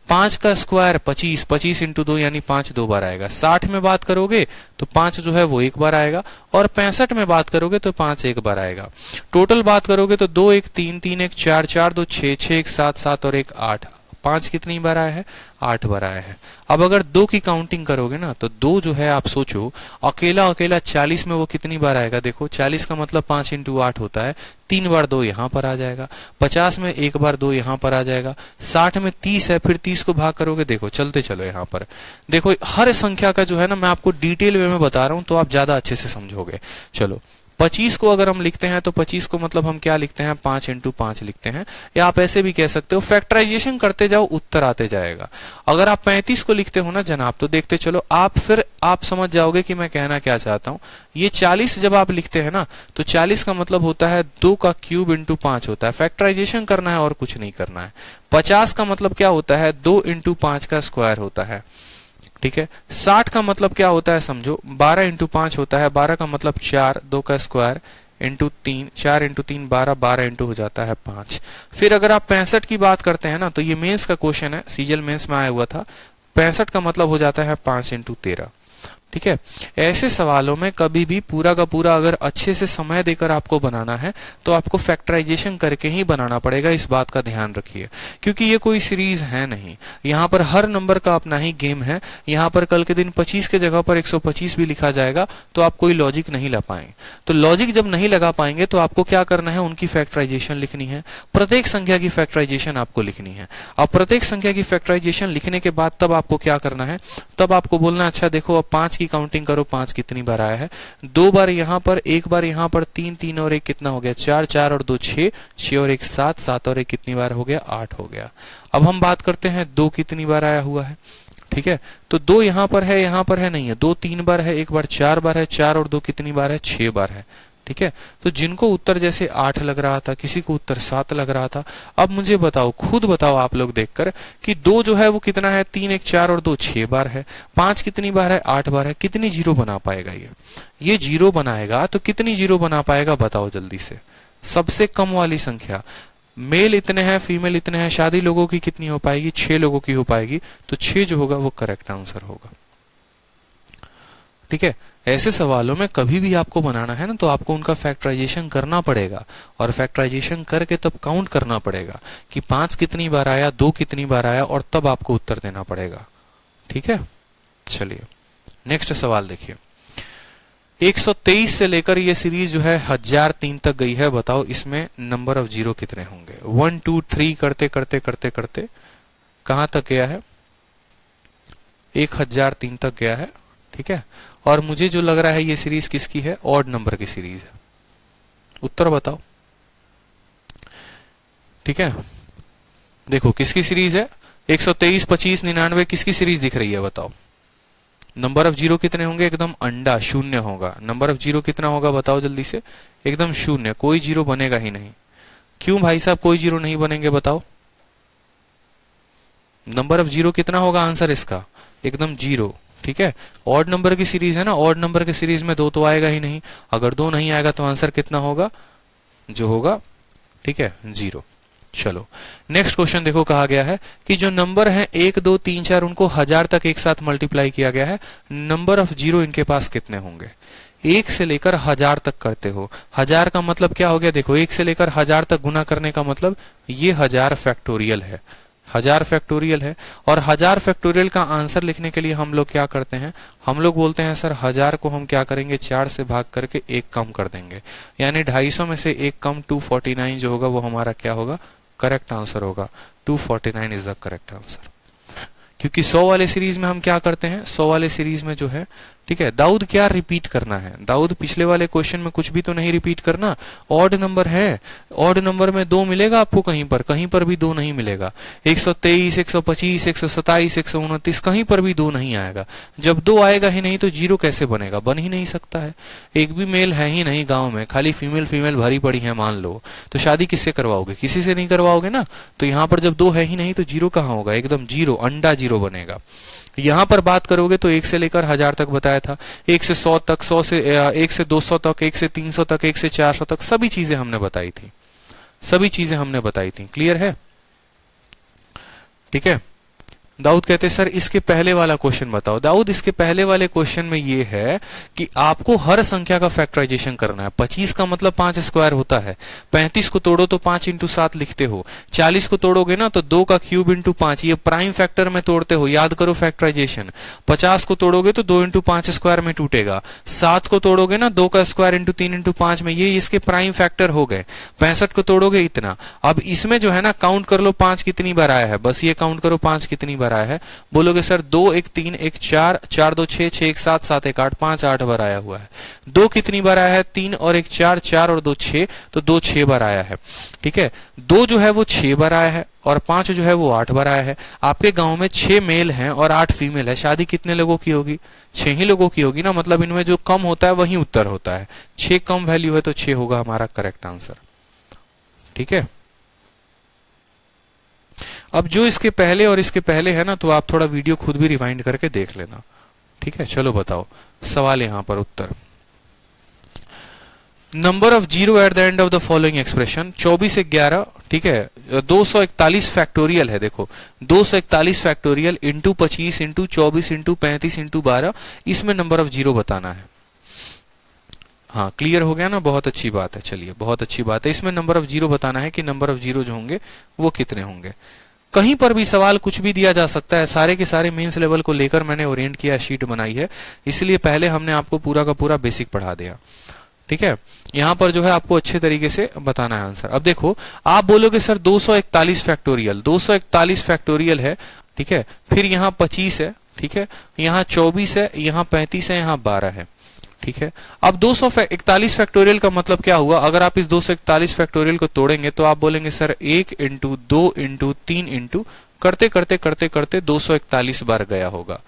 5 का स्क्वायर 25, 25 इंटू 2 यानी 5 2 बार आएगा। 60 में बात करोगे तो 5 जो है वो 1 बार आएगा, और 65 में बात करोगे तो 5 1 बार आएगा। टोटल बात करोगे तो 2 1 3 3 1 4 4 2 6 6 1 7 7 और 1 8, 5 कितनी बार आया है, 8 बार आया है। अब अगर 2 की काउंटिंग करोगे ना तो 2 जो है आप सोचो अकेला अकेला 40 में वो कितनी बार आएगा, देखो 40 का मतलब 5 इंटू 8 होता है, 3 बार 2 यहां पर आ जाएगा। 50 में 1 बार 2 यहां पर आ जाएगा। 60 में 30 है, फिर 30 को भाग करोगे, देखो चलते चलो यहां पर देखो हर संख्या का जो है ना मैं आपको डिटेल वे में बता रहा हूं तो आप ज्यादा अच्छे से समझोगे। चलो 25 को अगर हम लिखते हैं तो 25 को मतलब हम क्या लिखते हैं, 5 इंटू 5 लिखते हैं, या आप ऐसे भी कह सकते हो फैक्टराइजेशन करते जाओ उत्तर आते जाएगा। अगर आप 35 को लिखते हो ना जनाब तो देखते चलो आप, फिर आप समझ जाओगे कि मैं कहना क्या चाहता हूं। ये 40 जब आप लिखते हैं ना तो 40 का मतलब होता है 2 का क्यूब इंटू 5 होता है, फैक्टराइजेशन करना है और कुछ नहीं करना है। 50 का मतलब क्या होता है, 2 इंटू 5 का स्क्वायर होता है, ठीक है। 60 का मतलब क्या होता है समझो, 12 इंटू 5 होता है, 12 का मतलब 4, 2 का स्क्वायर इंटू 3, 4 इंटू 3 12, 12 इंटू हो जाता है 5। फिर अगर आप 65 की बात करते हैं ना तो ये मेंस का क्वेश्चन है, सीजल मेंस में आया हुआ था। 65 का मतलब हो जाता है 5 इंटू 13, ठीक है। ऐसे सवालों में कभी भी पूरा का पूरा अगर अच्छे से समय देकर आपको बनाना है तो आपको फैक्टराइजेशन करके ही बनाना पड़ेगा, इस बात का ध्यान रखिए, क्योंकि ये कोई सीरीज है नहीं। यहाँ पर हर नंबर का अपना ही गेम है। यहाँ पर कल के दिन 25 के जगह पर 125 भी लिखा जाएगा तो आप कोई लॉजिक नहीं ला पाएंगे। तो लॉजिक जब नहीं लगा पाएंगे तो आपको क्या करना है, उनकी फैक्टराइजेशन लिखनी है, प्रत्येक संख्या की फैक्टराइजेशन आपको लिखनी है। अब प्रत्येक संख्या की फैक्टराइजेशन लिखने के बाद तब आपको क्या करना है, तब आपको बोलना अच्छा देखो अब 5 की काउंटिंग करो, 5 कितनी बार आया है, 2 बार यहां पर, 1 बार यहां पर, 3 3 और 1 कितना हो गया, 4 4 और 2 6 6 और 1 7 7 और 1 कितनी बार हो गया, 8 हो गया। अब हम बात करते हैं 2 कितनी बार आया हुआ है, ठीक है। तो 2 यहां पर है, यहां पर है नहीं है, 2 3 बार है, 1 बार 4 बार है, 4 और 2 कितनी बार है, 6 बार है, ठीक है। तो जिनको उत्तर जैसे 8 लग रहा था, किसी को उत्तर 7 लग रहा था। अब मुझे बताओ, खुद बताओ आप लोग देखकर कि 2 जो है वो कितना है, 3 1 4 और 2 6 बार है, 5 कितनी बार है, 8 बार है। कितनी जीरो बना पाएगा ये जीरो बनाएगा तो कितनी जीरो बना पाएगा बताओ जल्दी से। सबसे कम वाली संख्या, मेल इतने हैं, फीमेल इतने हैं, शादी लोगों की कितनी हो पाएगी, 6 लोगों की हो पाएगी, तो 6 जो होगा वो करेक्ट आंसर होगा। ठीक है, ऐसे सवालों में कभी भी आपको बनाना है ना तो आपको उनका फैक्टराइजेशन करना पड़ेगा और फैक्टराइजेशन करके तब काउंट करना पड़ेगा कि 5 कितनी बार आया, 2 कितनी बार आया, और तब आपको उत्तर देना पड़ेगा। ठीक है, चलिए नेक्स्ट सवाल देखिए। 123 से लेकर ये सीरीज जो है 1003 तक गई है। बताओ इसमें नंबर ऑफ जीरो कितने होंगे। 1 2 3 करते करते करते करते कहां तक गया है, 1003 तक गया है। ठीक है, और मुझे जो लग रहा है ये सीरीज किसकी है, ऑड नंबर की सीरीज है। उत्तर बताओ। ठीक है, देखो किसकी सीरीज है, 123 25 99 किसकी सीरीज दिख रही है बताओ। नंबर ऑफ जीरो कितने होंगे, एकदम अंडा शून्य होगा। नंबर ऑफ जीरो कितना होगा बताओ जल्दी से, एकदम शून्य, कोई जीरो बनेगा ही नहीं। क्यों भाई साहब कोई जीरो नहीं बनेंगे बताओ। नंबर ऑफ जीरो कितना होगा, आंसर इसका एकदम जीरो। ठीक है, ऑड नंबर की सीरीज है ना, ऑड नंबर की सीरीज में 2 तो आएगा ही नहीं। अगर 2 नहीं आएगा तो आंसर कितना होगा, जो होगा, ठीक है, 0। चलो नेक्स्ट क्वेश्चन देखो, कहा गया है कि जो नंबर है 1 2 3 4 उनको 1000 तक एक साथ मल्टीप्लाई किया गया है। नंबर ऑफ जीरो इनके पास कितने होंगे। 1 से लेकर 1000 तक करते हो, 1000 का मतलब क्या हो गया, देखो 1 से लेकर 1000 तक गुना करने का मतलब ये 1000 फैक्टोरियल है, 1000 फैक्टोरियल है। और 1000 फैक्टोरियल का आंसर लिखने के लिए हम लोग क्या करते हैं, हम लोग बोलते हैं सर 1000 को हम क्या करेंगे, 4 से भाग करके 1 कम कर देंगे, यानी 250 में से 1 कम 249 जो होगा वो हमारा क्या होगा, करेक्ट आंसर होगा। 249 इज द करेक्ट आंसर। क्योंकि 100 वाले सीरीज में हम क्या करते हैं, 100 वाले सीरीज में जो है, ठीक है, दाऊद क्या रिपीट करना है, दाऊद पिछले वाले क्वेश्चन में कुछ भी तो नहीं रिपीट करना। ऑड नंबर है, ऑड नंबर में 2 मिलेगा आपको, कहीं पर भी 2 नहीं मिलेगा। 123 125 127 129 कहीं पर भी 2 नहीं आएगा। जब 2 आएगा ही नहीं तो जीरो कैसे बनेगा, बन ही नहीं सकता है। एक भी मेल है ही नहीं गांव में, खाली फीमेल फीमेल भरी पड़ी है मान लो, तो शादी किससे करवाओगे, किसी से नहीं करवाओगे ना। तो यहाँ पर जब 2 है ही नहीं तो जीरो कहाँ होगा, एकदम जीरो, अंडा जीरो बनेगा। यहां पर बात करोगे तो 1 से लेकर 1000 तक बताया था, 1 से 100 तक, 100 से 1 से 200 तक, 1 से 300 तक, 1 से 400 तक, सभी चीजें हमने बताई थी, सभी चीजें हमने बताई थी। क्लियर है, ठीक है। दाऊद कहते सर इसके पहले वाला क्वेश्चन बताओ। दाऊद इसके पहले वाले क्वेश्चन में ये है कि आपको हर संख्या का फैक्टराइजेशन करना है। 25 का मतलब 5 स्क्वायर होता है, 35 को तोड़ो तो 5 इंटू 7 लिखते हो, 40 को तोड़ोगे ना तो 2 का क्यूब इंटू 5, ये प्राइम फैक्टर में तोड़ते हो, याद करो फैक्टराइजेशन। 50 को तोड़ोगे तो 2 इंटू 5 स्क्वायर में टूटेगा, 7 को तोड़ोगे ना 2 का स्क्वायर इंटू 3 इंटू 5 में, ये इसके प्राइम फैक्टर हो गए। 65 को तोड़ोगे इतना। अब इसमें जो है ना काउंट कर लो 5 कितनी बार आया है, बस ये काउंट करो 5 कितनी बार आया है। बोलोगे सर 2 1 3 1 4 4 2 6 6 1 7 7 1 8 5 8 बार आया हुआ है। 2 कितनी बार आया है, 3 और 1 4 4 और 2 6, तो 2 6 बार आया है। ठीक है, 2 जो है वो 6 बार आया है और 5 जो है वो 8 बार आया है। आपके गांव में 6 मेल हैं और 8 फीमेल है, शादी कितने लोगों की होगी, 6 ही लोगों की होगी ना। मतलब इनमें जो कम होता है वही उत्तर होता है, 6 कम वैल्यू है तो 6 होगा हमारा करेक्ट आंसर। ठीक है, अब जो इसके पहले और इसके पहले है ना तो आप थोड़ा वीडियो खुद भी रिवाइंड करके देख लेना। ठीक है, चलो बताओ सवाल यहां पर उत्तर। Number of zero at the end of the following expression 24 11, ठीक है, 241 फैक्टोरियल है। देखो 241 factorial into 25 into 24 into 35 into 12, इसमें नंबर ऑफ जीरो बताना है। हाँ क्लियर हो गया ना, बहुत अच्छी बात है। चलिए बहुत अच्छी बात है, इसमें नंबर ऑफ जीरो बताना है कि नंबर ऑफ जीरो जो होंगे वो कितने होंगे। कहीं पर भी सवाल कुछ भी दिया जा सकता है, सारे के सारे मेंस लेवल को लेकर मैंने ओरिएंट किया, शीट बनाई है, इसलिए पहले हमने आपको पूरा का पूरा बेसिक पढ़ा दिया। ठीक है, यहां पर जो है आपको अच्छे तरीके से बताना है आंसर। अब देखो आप बोलोगे सर 241 फैक्टोरियल, 241 फैक्टोरियल है, ठीक है, फिर यहाँ 25 है, ठीक है, यहाँ 24 है, यहाँ 35 है, यहाँ 12 है। ठीक है, अब 241 फैक्टोरियल का मतलब क्या हुआ, अगर आप इस 241 फैक्टोरियल को तोड़ेंगे तो आप बोलेंगे सर 1 इंटू 2 इंटू 3 इंटू करते करते करते करते 241 बार गया होगा।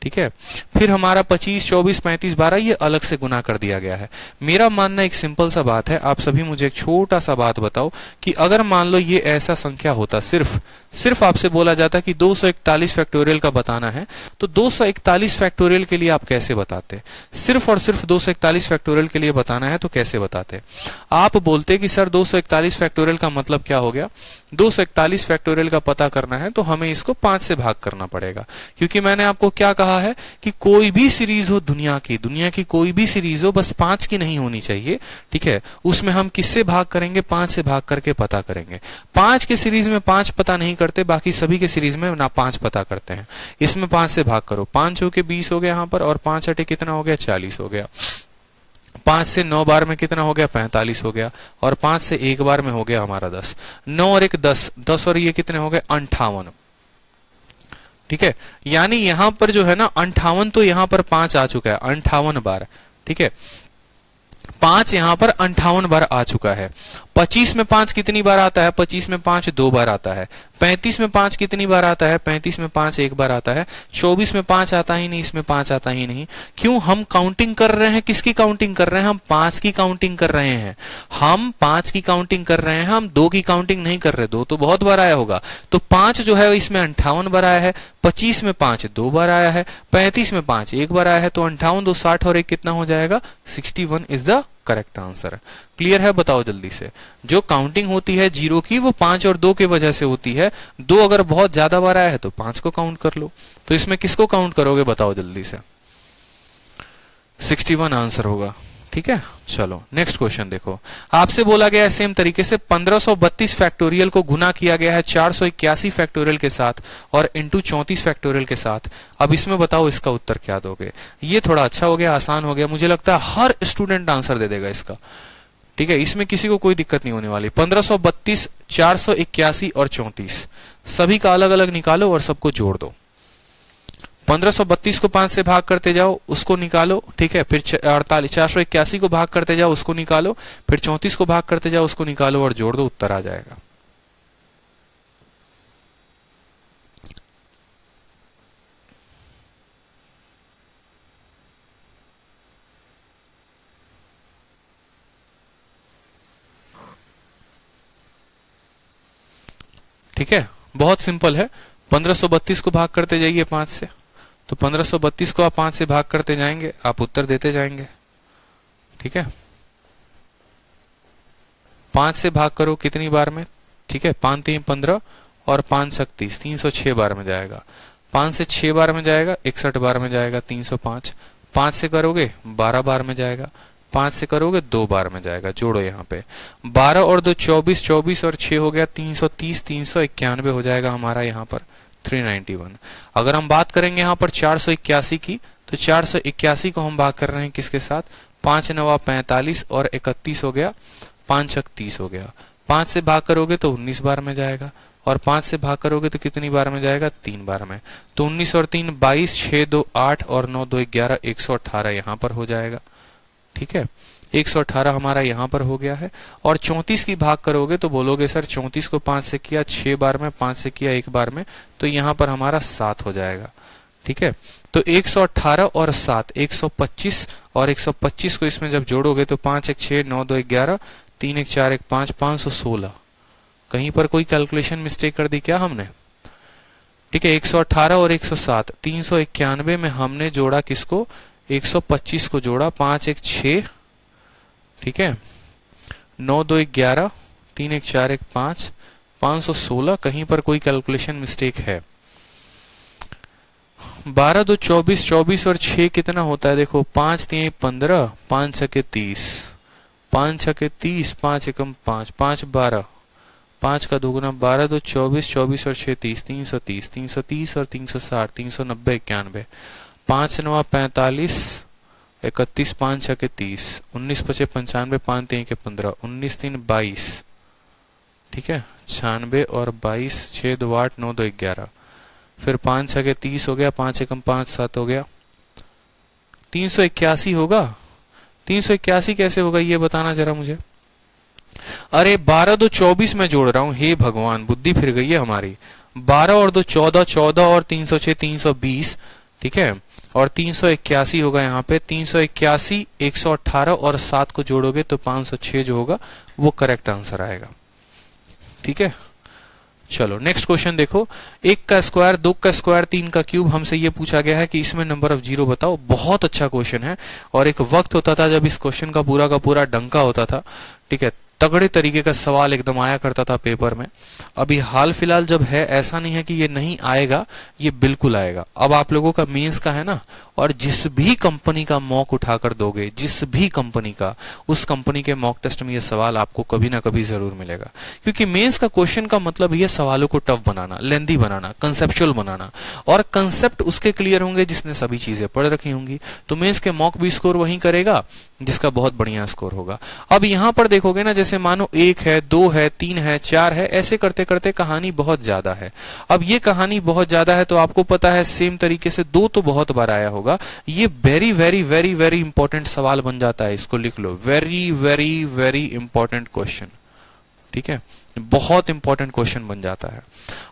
ठीक है, फिर हमारा 25 24 35 12 ये अलग से गुना कर दिया गया है। मेरा मानना एक सिंपल सा बात है, आप सभी मुझे एक छोटा सा बात बताओ कि अगर मान लो ये ऐसा संख्या होता, सिर्फ सिर्फ आपसे बोला जाता है कि 241 फैक्टोरियल का बताना है, तो 241 फैक्टोरियल के लिए आप कैसे बताते? सिर्फ और सिर्फ 241 फैक्टोरियल के लिए बताना है तो कैसे बताते? आप बोलते कि सर 241 फैक्टोरियल का मतलब क्या हो गया? 241 फैक्टोरियल का पता करना है तो हमें इसको 5 से भाग करना पड़ेगा, क्योंकि मैंने आपको क्या कहा है कि कोई भी सीरीज हो दुनिया की कोई भी सीरीज हो, बस 5 की नहीं होनी चाहिए, ठीक है? उसमें हम किससे भाग करेंगे? 5 से भाग करके पता करेंगे। 5 के सीरीज में 5 पता नहीं करते, बाकी सभी के सीरीज में ना 5 पता करते हैं। इसमें 5 से भाग करो, 5 होके 20 हो गया यहाँ पर, और 5 अटे कितना हो गया? 40 हो गया। 5 से 9 बार में कितना हो गया? 45 हो गया। और 5 से 1 बार में हो गया हमारा 10। 9 और 1 10, 10 और ये कितने हो गए? 58। ठीक है, यानी यहां पर जो है ना 58, तो यहां पर 5 आ चुका है 58 बार। ठीक है, 5 यहां पर 58 बार आ चुका है। 25 में 5 कितनी बार आता है? 25 में 5 2 बार आता है। 35 में 5 कितनी बार आता है? 35 में 5 1 बार आता है। 24 में 5 आता ही नहीं, इसमें 5 आता ही नहीं। क्यों? हम काउंटिंग कर रहे हैं, किसकी काउंटिंग कर रहे हैं? हम 5 की काउंटिंग कर रहे हैं। हम 5 की काउंटिंग कर रहे हैं, हम 2 की काउंटिंग नहीं कर रहे। 2 तो बहुत बार आया होगा, तो 5 जो है इसमें 58 बार आया है। 25 में 5 2 बार आया है। 35 में 5 1 बार आया है। तो 58 2 60 और 1 कितना हो जाएगा? 61 is the correct answer. Clear है? बताओ जल्दी से। जो काउंटिंग होती है जीरो की, वो 5 और 2 के वजह से होती है। 2 अगर बहुत ज्यादा बार आया है तो 5 को काउंट कर लो। तो इसमें किसको काउंट करोगे? बताओ जल्दी से। 61 आंसर होगा। ठीक है, चलो नेक्स्ट क्वेश्चन देखो। आपसे बोला गया है सेम तरीके से 1532 फैक्टोरियल को गुना किया गया है 481 फैक्टोरियल के साथ और इंटू 34 फैक्टोरियल के साथ। अब इसमें बताओ इसका उत्तर क्या दोगे? ये थोड़ा अच्छा हो गया, आसान हो गया। मुझे लगता है हर स्टूडेंट आंसर दे देगा इसका। ठीक है, इसमें किसी को कोई दिक्कत नहीं होने वाली। 1532, 481 और 34 सभी का अलग अलग निकालो और सबको जोड़ दो। 1532 को 5 से भाग करते जाओ, उसको निकालो। ठीक है, फिर 481 को भाग करते जाओ, उसको निकालो। फिर 34 को भाग करते जाओ, उसको निकालो और जोड़ दो, उत्तर आ जाएगा। ठीक है, बहुत सिंपल है। 1532 को भाग करते जाइए 5 से, तो 1532 को आप 5 से भाग करते जाएंगे, आप उत्तर देते जाएंगे। ठीक है, 5 से भाग करो कितनी बार में? ठीक है, 5 3 15 और 5 6 30, 306 बार में जाएगा। 5 से 6 बार में जाएगा, 61 बार में जाएगा, 305। 5 से करोगे 12 बार में जाएगा। 5 से करोगे 2 बार में जाएगा। जोड़ो यहाँ पे 12 और 2 24, 24 और 6 हो गया 330, 391 हो जाएगा हमारा यहाँ पर 391। अगर हम बात करेंगे यहाँ पर 481 की, तो 481 को हम भाग कर रहे हैं किसके साथ? 5 9 45 और 31 हो गया, 5 6 30 हो गया। 5 से भाग करोगे तो 19 बार में जाएगा, और 5 से भाग करोगे तो कितनी बार में जाएगा? 3 बार में। तो 19 और 3 22, 6 2 8 और 9 2 11, 118 यहाँ पर हो जाएगा। ठीक है, 118 हमारा यहाँ पर हो गया है। और 34 की भाग करोगे तो बोलोगे सर 34 को 5 से किया 6 बार में, 5 से किया 1 बार में, तो यहाँ पर हमारा 7 हो जाएगा। ठीक है, तो 118 और 7 125, और 125 को इसमें जब जोड़ोगे तो 5 1 6 9 2 11, 3 1 4 1 5, 516। कहीं पर कोई कैलकुलेशन मिस्टेक कर दी क्या हमने? ठीक है, 118 और 107, 391 में हमने जोड़ा किसको? 125 को जोड़ा। 5 1 6, ठीक है, 9 2 11, 3 1 4 1 5, 516। कहीं पर कोई कैलकुलेशन मिस्टेक है? 12 2 24, 24 और 6 कितना होता है? देखो 5 3 15, 5 6 30, 5 6 30, 5 1 5, 5 12, 5 का दोगुना 12 2 24, 24 और 6 30, 330, 330 और 360, 390 91, 5 9 45, 31 5 6 30, 19 5 95, 5 3 15, 19 3 22। ठीक है, 96 और 22, 6 2 8 9 2 11, फिर 5 6 30 हो गया, 5 1 5 7 हो गया, 381 होगा। 381 कैसे होगा ये बताना जरा मुझे। अरे 12 2 24 में जोड़ रहा हूं, हे भगवान बुद्धि फिर गई है हमारी। 12 और 2 14, 14 और 306 320। ठीक है, और 381 होगा यहाँ पे। 381, 118 और 7 को जोड़ोगे तो 506 जो होगा वो करेक्ट आंसर आएगा। ठीक है, चलो नेक्स्ट क्वेश्चन देखो, 1 का स्क्वायर, 2 का स्क्वायर, 3 का क्यूब, हमसे ये पूछा गया है कि इसमें नंबर ऑफ जीरो बताओ। बहुत अच्छा क्वेश्चन है, और एक वक्त होता था जब इस क्वेश्चन का पूरा डंका होता था, ठीक है, तगड़े तरीके का सवाल एकदम आया करता था पेपर में। अभी हाल फिलहाल जब है, ऐसा नहीं है कि ये नहीं आएगा, ये बिल्कुल आएगा। अब आप लोगों का मेंस का है ना, और जिस भी कंपनी का मॉक उठाकर दोगे, जिस भी कंपनी का, उस कंपनी के मॉक टेस्ट में ये सवाल आपको कभी ना कभी जरूर मिलेगा। क्योंकि मेंस का क्वेश्चन का मतलब ही है सवालों को टफ बनाना, लेंदी बनाना, कंसेप्चुअल बनाना, और कंसेप्ट उसके क्लियर होंगे जिसने सभी चीजें पढ़ रखी होंगी। तो मेंस के मॉक भी स्कोर वही करेगा जिसका बहुत बढ़िया स्कोर होगा। अब यहां पर देखोगे ना, जैसे मानो 1 है, 2 है, 3 है, 4 है, ऐसे करते करते कहानी बहुत ज्यादा है। अब ये कहानी बहुत ज्यादा है तो आपको पता है सेम तरीके से 2 तो बहुत बार आया होगा। ये very very very very important सवाल बन जाता है, इसको लिख लो, very very very important question, ठीक है, बहुत इंपॉर्टेंट क्वेश्चन बन जाता है।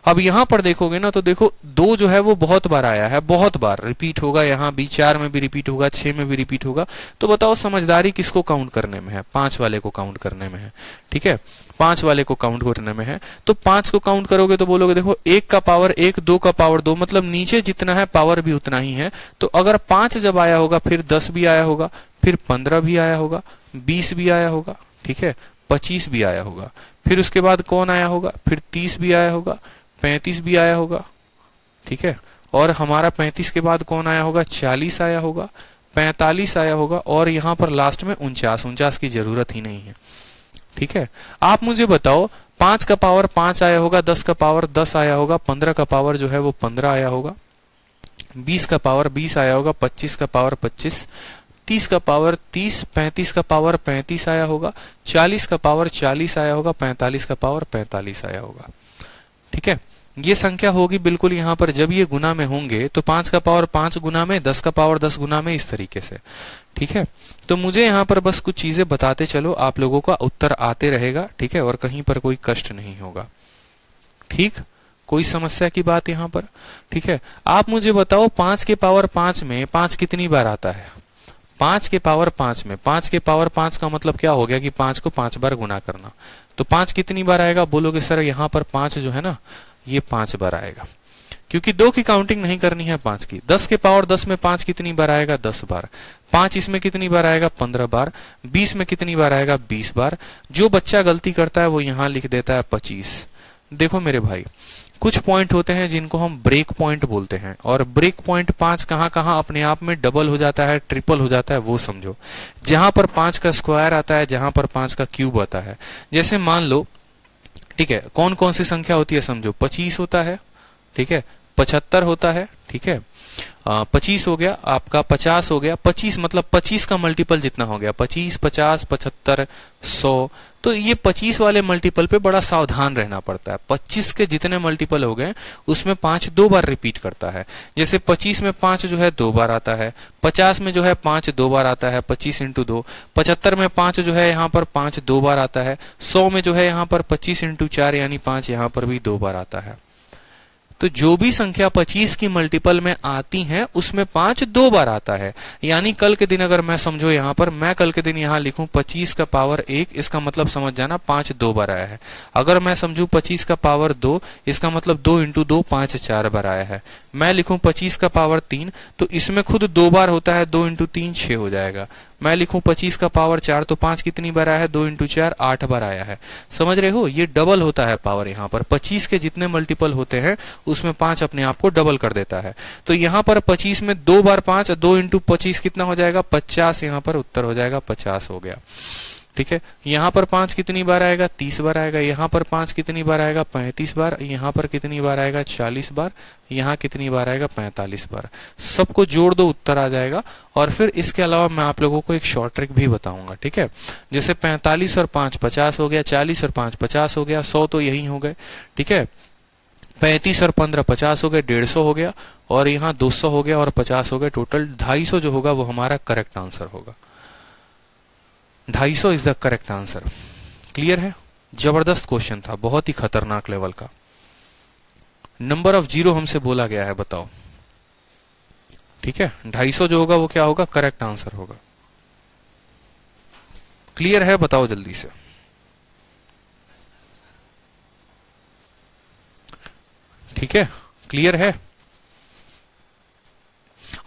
अब यहां पर देखोगे ना, तो देखो 2 जो है वो बहुत बार आया है, बहुत बार रिपीट होगा, यहां भी 4 में भी रिपीट होगा, 6 में भी रिपीट होगा। तो बताओ समझदारी किसको काउंट करने में है? 5 वाले को काउंट करने में है, ठीक है, 5 वाले को काउंट करने में है। तो 5 को काउंट करोगे तो बोलोगे देखो 1 का पावर 1, 2 का पावर 2, मतलब नीचे जितना है पावर भी उतना ही है। तो अगर 5 जब आया होगा, फिर 10 भी आया होगा, फिर 15 भी आया होगा, 20 भी आया होगा, ठीक है, 25 भी आया होगा, फिर उसके बाद कौन आया होगा, फिर 30 भी आया होगा, 35 भी आया होगा, ठीक है, और हमारा 35 के बाद कौन आया होगा, 40 आया होगा, 45 आया होगा, और यहां पर लास्ट में 49 की जरूरत ही नहीं है, ठीक है। आप मुझे बताओ 5 का पावर 5 आया होगा, 10 का पावर 10 आया होगा, 15 का पावर जो है वो 15 आया होगा, 20 का पावर 20 आया होगा, 25 का पावर 25, 30 का पावर 30, 35 का पावर 35 आया होगा, 40 का पावर 40 आया होगा, 45 का पावर 45 आया होगा, ठीक है। ये संख्या होगी बिल्कुल यहां पर, जब ये गुना में होंगे तो 5 का पावर 5 गुना में, 10 का पावर 10 गुना में, इस तरीके से, ठीक है। तो मुझे यहां पर बस कुछ चीजें बताते चलो, आप लोगों का उत्तर आते रहेगा, ठीक है, और कहीं पर कोई कष्ट नहीं होगा, ठीक, कोई समस्या की बात यहां पर, ठीक है। आप मुझे बताओ 5 के पावर 5 में 5 कितनी बार आता है? 5 के पावर 5 में, 5 के पावर 5 का मतलब क्या हो गया कि 5 को 5 बार गुना करना। तो 5 कितनी बार आएगा? बोलोगे सर यहां पर 5 जो है ना, ये 5 बार आएगा, क्योंकि 2 की काउंटिंग नहीं करनी है 5 की। 10 के पावर 10 में 5 कितनी बार आएगा? 10 बार। 5 इसमें कितनी बार आएगा? 15 बार। 20 में कितनी बार आएगा? 20 बार। जो बच्चा गलती करता है वो यहां लिख देता है 25। देखो मेरे भाई, कुछ पॉइंट होते हैं जिनको हम ब्रेक पॉइंट बोलते हैं, और ब्रेक पॉइंट 5 कहां कहां अपने आप में डबल हो जाता है, ट्रिपल हो जाता है, वो समझो। जहां पर 5 का स्क्वायर आता है, जहां पर 5 का क्यूब आता है। जैसे मान लो, ठीक है, कौन कौन सी संख्या होती है समझो, 25 होता है, ठीक है, 75 होता है, ठीक है, 25 हो गया आपका, 50 हो गया। 25 मतलब 25 का मल्टीपल जितना हो गया, 25, 50, 75, 100। तो ये 25 वाले मल्टीपल पे बड़ा सावधान रहना पड़ता है। 25 के जितने मल्टीपल हो गए उसमें 5 2 बार रिपीट करता है। जैसे 25 में 5 जो है 2 बार आता है, 50 में जो है 5 2 बार आता है, 25 इंटू 2। 75 में 5 जो है यहाँ पर 5 2 बार आता है। 100 में जो है यहाँ पर 25 इंटू 4 यानी 5 यहाँ पर भी 2 बार आता है। तो जो भी संख्या 25 की मल्टीपल में आती हैं उसमें 5 2 बार आता है। यानी कल के दिन अगर मैं समझो यहाँ पर मैं कल के दिन यहाँ लिखूं 25 का पावर 1, इसका मतलब समझ जाना 5 2 बार आया है। अगर मैं समझू 25 का पावर 2, इसका मतलब 2 इंटू 2 5 4 बार आया है। मैं लिखूं 25 का पावर 3, तो इसमें खुद 2 बार होता है, 2 इंटू 3 6 हो जाएगा। मैं लिखूं 25 का पावर 4, तो 5 कितनी बार आया है? 2 इंटू 4 8 बार आया है। समझ रहे हो, ये डबल होता है पावर। यहाँ पर 25 के जितने मल्टीपल होते हैं उसमें 5 अपने आप को डबल कर देता है। तो यहाँ पर 25 में 2 बार 5, 2 इंटू 25 कितना हो जाएगा? 50। यहाँ पर उत्तर हो जाएगा 50 हो गया, ठीक है। यहाँ पर 5 कितनी बार आएगा? 30 बार आएगा। यहाँ पर 5 कितनी बार आएगा? 35 बार। यहाँ पर कितनी बार आएगा? 40 बार। यहाँ कितनी बार आएगा? 45 बार। सबको जोड़ दो, उत्तर आ जाएगा। और फिर इसके अलावा मैं आप लोगों को एक शॉर्ट ट्रिक भी बताऊंगा, ठीक है। जैसे 45 और 5 50 हो गया, 40 और 5 50 हो गया, 100 तो यही हो गए, ठीक है। 35 और 15 50 हो गए, 150 हो गया, और यहाँ 200 हो गया और 50 हो गए। टोटल 250 जो होगा वो हमारा करेक्ट आंसर होगा। 250 is the correct answer. Clear है? जबरदस्त क्वेश्चन था, बहुत ही खतरनाक लेवल का। नंबर ऑफ जीरो हमसे बोला गया है, बताओ, ठीक है। 250 जो होगा वो क्या होगा? करेक्ट आंसर होगा। क्लियर है? बताओ जल्दी से। ठीक है, क्लियर है।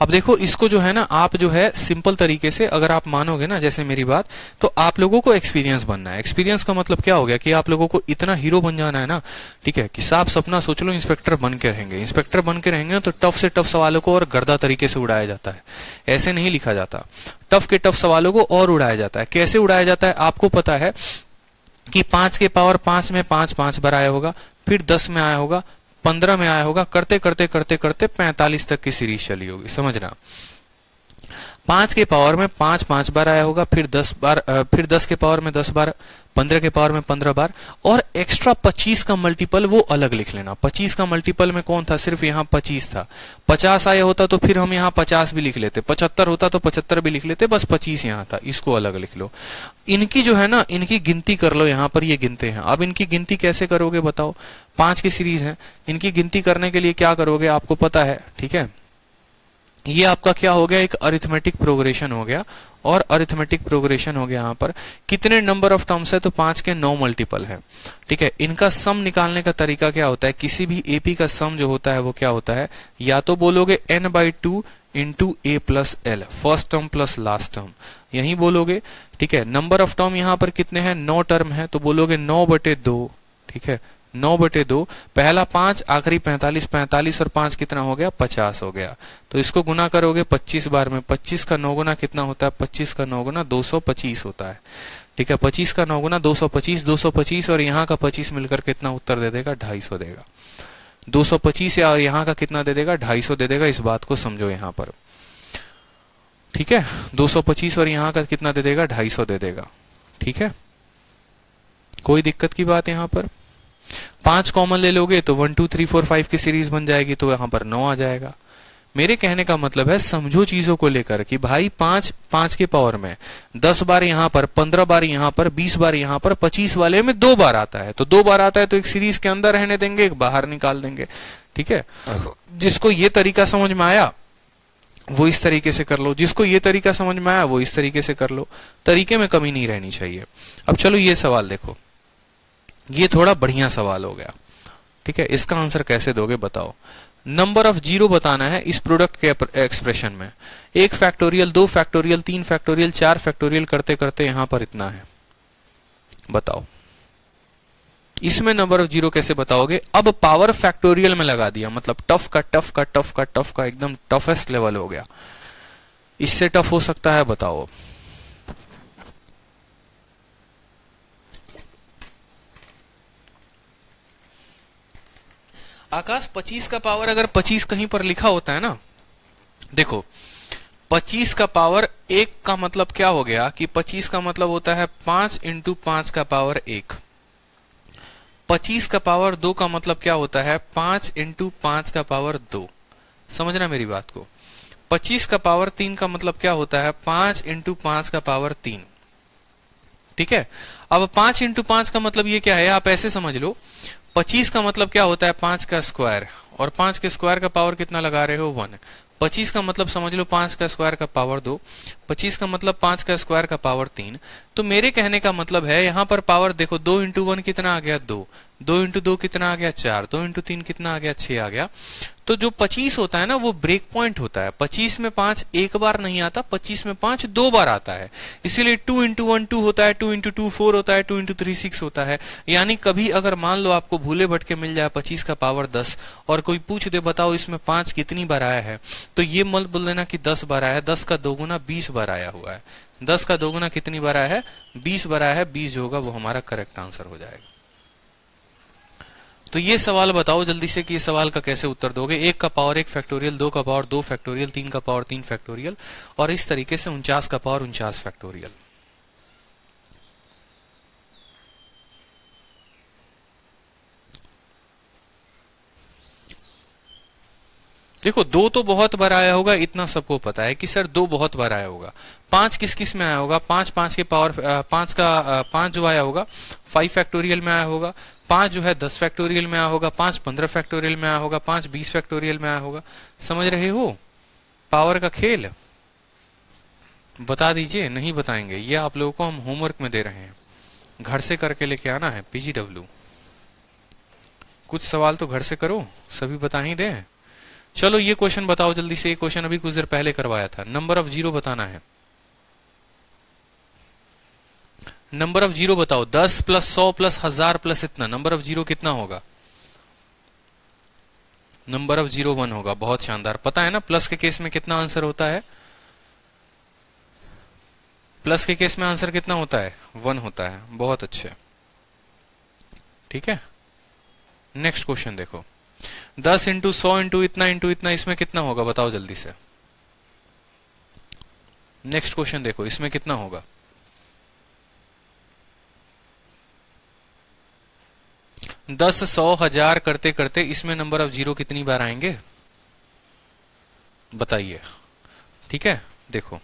अब देखो इसको जो है ना, आप जो है सिंपल तरीके से अगर आप मानोगे ना जैसे मेरी बात, तो आप लोगों को एक्सपीरियंस बनना है। एक्सपीरियंस का मतलब क्या हो गया कि आप लोगों को इतना हीरो बन जाना है ना, ठीक है, कि साफ सपना सोच लो इंस्पेक्टर बन के रहेंगे। इंस्पेक्टर बन के रहेंगे ना तो टफ से टफ सवालों को और गर्दा तरीके से उड़ाया जाता है, ऐसे नहीं लिखा जाता। टफ के टफ सवालों को और उड़ाया जाता है। कैसे उड़ाया जाता है आपको पता है कि 5 के पावर 5 में 5 5 बार आया होगा, फिर 10 में आया होगा, 15 में आया होगा, करते करते करते करते 45 तक की सीरीज चली होगी, समझना। 5 के पावर में 5 5 बार आया होगा, फिर 10 बार, फिर 10 के पावर में 10 बार, 15 के पावर में 15 बार, और एक्स्ट्रा 25 का मल्टीपल वो अलग लिख लेना। 25 का मल्टीपल में कौन था, सिर्फ यहाँ 25 था। 50 आया होता तो फिर हम यहाँ 50 भी लिख लेते, 75 होता तो 75 भी लिख लेते, बस 25 यहाँ था, इसको अलग लिख लो। इनकी जो है ना, इनकी गिनती कर लो, यहाँ पर ये गिनते हैं। अब इनकी गिनती कैसे करोगे बताओ, 5 की सीरीज है, इनकी गिनती करने के लिए क्या करोगे आपको पता है, ठीक है। ये आपका क्या हो गया, एक अरिथमेटिक प्रोग्रेशन हो गया, और अरिथमेटिक प्रोग्रेशन हो गया। यहाँ पर कितने नंबर ऑफ टर्म्स है, तो 5 के 9 मल्टीपल है, ठीक है। इनका सम निकालने का तरीका क्या होता है, किसी भी एपी का सम जो होता है वो क्या होता है, या तो बोलोगे n/2 into a plus L, first term plus last term, यही बोलोगे, ठीक है। नंबर ऑफ टर्म यहाँ पर कितने हैं, 9 टर्म है, तो बोलोगे 9/2, ठीक है, 9/2, पहला 5, आखिरी 45, 45 और 5 कितना हो गया, 50 हो गया। तो इसको गुना करोगे 25 बार में, 25 का 9 गुना कितना होता है, 25 का 9 गुना 225 होता है, ठीक है। 25 का 9 गुना 225, 225 और यहाँ का 25 मिलकर कितना उत्तर दे देगा, 250 देगा। 225 और यहाँ का कितना दे देगा, 250 दे देगा। इस बात को समझो यहाँ पर, ठीक है। 225 और यहाँ का कितना दे देगा, 250 दे देगा, ठीक है। कोई दिक्कत की बात यहाँ पर। 5 कॉमन ले लोगे तो 1 2 3 4 5 की सीरीज बन जाएगी, तो यहां पर 9 आ जाएगा। मेरे कहने का मतलब है समझो चीजों को लेकर कि भाई 5 5 के पावर में 10 बार यहां पर, 15 बार यहां पर, 20 बार यहां पर, 25 वाले में 2 बार आता है, तो 2 बार आता है तो एक सीरीज के अंदर रहने देंगे, एक बाहर निकाल देंगे, ठीक है। जिसको ये तरीका समझ में आया वो इस तरीके से कर लो, जिसको ये तरीका समझ में आया वो इस तरीके से कर लो, तरीके में कमी नहीं रहनी चाहिए। अब चलो ये सवाल देखो, ये थोड़ा बढ़िया सवाल हो गया, ठीक है। इसका आंसर कैसे दोगे बताओ। नंबर ऑफ जीरो बताना है इस प्रोडक्ट के एक्सप्रेशन में। 1 फैक्टोरियल, 2 फैक्टोरियल, 3 फैक्टोरियल, 4 फैक्टोरियल करते करते यहां पर इतना है, बताओ इसमें नंबर ऑफ जीरो कैसे बताओगे। अब पावर फैक्टोरियल में लगा दिया, मतलब टफ का टफ का टफ का टफ का एकदम टफेस्ट लेवल हो गया। इससे टफ हो सकता है बताओ। आकाश 25 का पावर अगर 25 कहीं पर लिखा होता है ना, देखो 25 का पावर 1 का मतलब क्या हो गया कि 25 का मतलब होता है 5 इंटू 5 का पावर 1। 25 का पावर 2 का मतलब क्या होता है 5 इंटू 5 का पावर 2। समझना मेरी बात को। 25 का पावर 3 का मतलब क्या होता है 5 इंटू 5 का पावर 3, ठीक है। अब 5 इंटू 5 का मतलब ये क्या है, आप ऐसे समझ लो 25 का मतलब क्या होता है 5 का स्क्वायर, और 5 के स्क्वायर का पावर कितना लगा रहे हो 1। 25 का मतलब समझ लो 5 का स्क्वायर का पावर 2, 25 का मतलब 5 का स्क्वायर का पावर 3। तो मेरे कहने का मतलब है यहाँ पर पावर देखो 2 इंटू 1 कितना आ गया 2, 2 इंटू 2 कितना आ गया 4, 2 इंटू 3 कितना आ गया 6 आ गया। तो जो 25 होता है ना वो ब्रेक पॉइंट होता है। 25 में 5 एक बार नहीं आता, 25 में 5 2 बार आता है। इसीलिए 2 इंटू 1 2 होता है, 2 इंटू 2 4 होता है, 2 इंटू 3 6 होता है। यानी कभी अगर मान लो आपको भूले भटके मिल जाए 25 का पावर 10 और कोई पूछ दे बताओ इसमें 5 कितनी बार आया है, तो ये मत बोल देना कि 10 बार आया है। 10 का 2 गुना 20 बार आया हुआ है। 10 का 2 गुना कितनी बार आया है 20 बार आया है। 20 जो होगा वो हमारा करेक्ट आंसर हो जाएगा। तो ये सवाल बताओ जल्दी से कि इस सवाल का कैसे उत्तर दोगे। 1 का पावर 1 फैक्टोरियल, 2 का पावर 2 फैक्टोरियल, 3 का पावर 3 फैक्टोरियल और इस तरीके से 49 का पावर 49 फैक्टोरियल। देखो 2 तो बहुत बार आया होगा, इतना सबको पता है कि सर 2 बहुत बार आया होगा। 5 किस किस में आया होगा, 5 5 के पावर 5 जो आया होगा 5 फैक्टोरियल में आया होगा, 5 जो है 10 फैक्टोरियल में आया होगा, 5 15 फैक्टोरियल में आया होगा, 5 20 फैक्टोरियल में आया होगा। समझ रहे हो पावर का खेल। बता दीजिए, नहीं बताएंगे, ये आप लोगों को हम होमवर्क में दे रहे हैं, घर से करके लेके आना है। पीजीडब्ल्यू कुछ सवाल तो घर से करो, सभी बता ही दें। चलो ये क्वेश्चन बताओ जल्दी से, ये क्वेश्चन अभी कुछ देर पहले करवाया था। नंबर ऑफ जीरो बताना है। नंबर ऑफ जीरो बताओ, 10 प्लस 100 प्लस 1000 प्लस इतना, नंबर ऑफ जीरो कितना होगा? नंबर ऑफ जीरो 1 होगा। बहुत शानदार। पता है ना प्लस के केस में कितना आंसर होता है? प्लस के केस में आंसर कितना होता है? 1 होता है। बहुत अच्छे, ठीक है। नेक्स्ट क्वेश्चन देखो, 10 इंटू 100 इंटू इतना, इसमें कितना होगा बताओ जल्दी से। नेक्स्ट क्वेश्चन देखो, इसमें कितना होगा? 10 100 1000 करते करते इसमें नंबर ऑफ जीरो कितनी बार आएंगे बताइए, ठीक है। देखो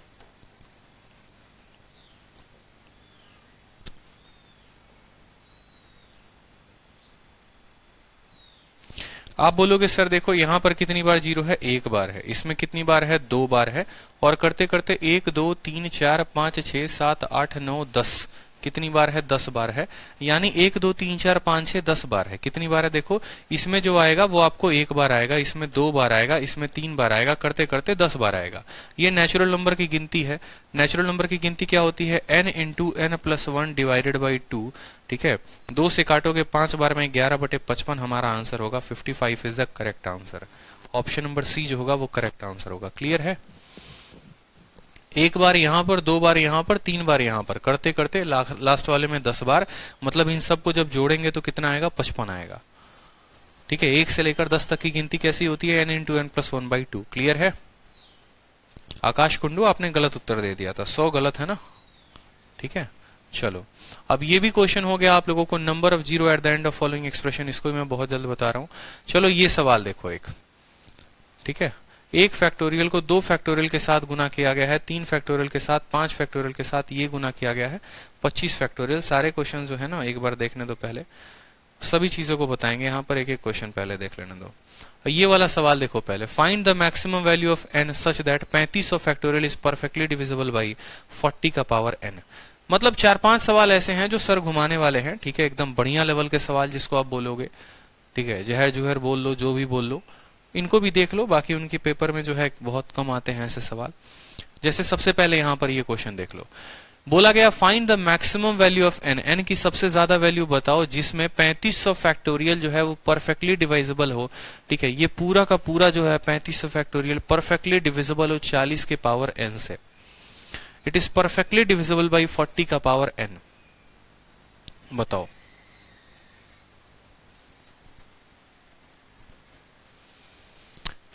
आप बोलोगे सर देखो यहां पर कितनी बार जीरो है? 1 बार है। इसमें कितनी बार है? 2 बार है। और करते करते 1 2 3 4 5 6 7 8 9 10 कितनी बार है? 10 बार है। यानी 1 2 3 4 5 6 10 बार है। कितनी बार है? देखो इसमें जो आएगा वो आपको 1 बार आएगा, इसमें 2 बार आएगा, इसमें 3 बार आएगा, करते करते 10 बार आएगा। ये नेचुरल नंबर की गिनती है। नेचुरल नंबर की गिनती क्या होती है? n into n plus 1 divided by 2, ठीक है। 2 से काटोगे 5 बार में 11/55 हमारा आंसर होगा। 55 is the correct answer. Option number C जो होगा वो करेक्ट आंसर होगा। क्लियर है? 1 बार यहां पर, 2 बार यहां पर, 3 बार यहां पर, करते करते लास्ट वाले में 10 बार। मतलब इन सबको जब जोड़ेंगे तो कितना आएगा? 55 आएगा, ठीक है। 1 से लेकर 10 तक की गिनती कैसी होती है? n into n plus 1/2। Clear है? आकाश कुंडू आपने गलत उत्तर दे दिया था, 100 गलत है ना, ठीक है। चलो अब ये भी क्वेश्चन हो गया आप लोगों को। Number of zero at the end of following expression, इसको मैं बहुत जल्द बता रहा हूं। चलो ये सवाल देखो एक, ठीक है। 1 फैक्टोरियल को 2 फैक्टोरियल के साथ गुना किया गया है, 3 फैक्टोरियल के साथ, 5 फैक्टोरियल के साथ ये गुना किया गया है, 25 फैक्टोरियल। सारे क्वेश्चन जो है ना एक बार देखने दो, पहले सभी चीजों को बताएंगे। यहाँ पर एक एक क्वेश्चन पहले देख लेने दो। ये वाला सवाल देखो पहले, find the maximum value of n such that 35 factorial is perfectly divisible by 40 का पावर n। मतलब 4-5 सवाल ऐसे हैं जो सर घुमाने वाले हैं, ठीक है। एकदम बढ़िया लेवल के सवाल जिसको आप बोलोगे, ठीक है। जहर जुहर बोल लो, जो भी बोल लो, इनको भी देख लो। बाकी उनके पेपर में जो है बहुत कम आते हैं ऐसे सवाल। जैसे सबसे पहले यहां पर ये क्वेश्चन देख लो, बोला गया find the maximum value of n, n की सबसे ज्यादा वैल्यू बताओ जिसमें 3500 फैक्टोरियल जो है वो परफेक्टली डिवाइजिबल हो, ठीक है। ये पूरा का पूरा जो है 3500 फैक्टोरियल परफेक्टली डिविजिबल हो 40 के पावर n से। It is perfectly divisible by 40 का पावर n। बताओ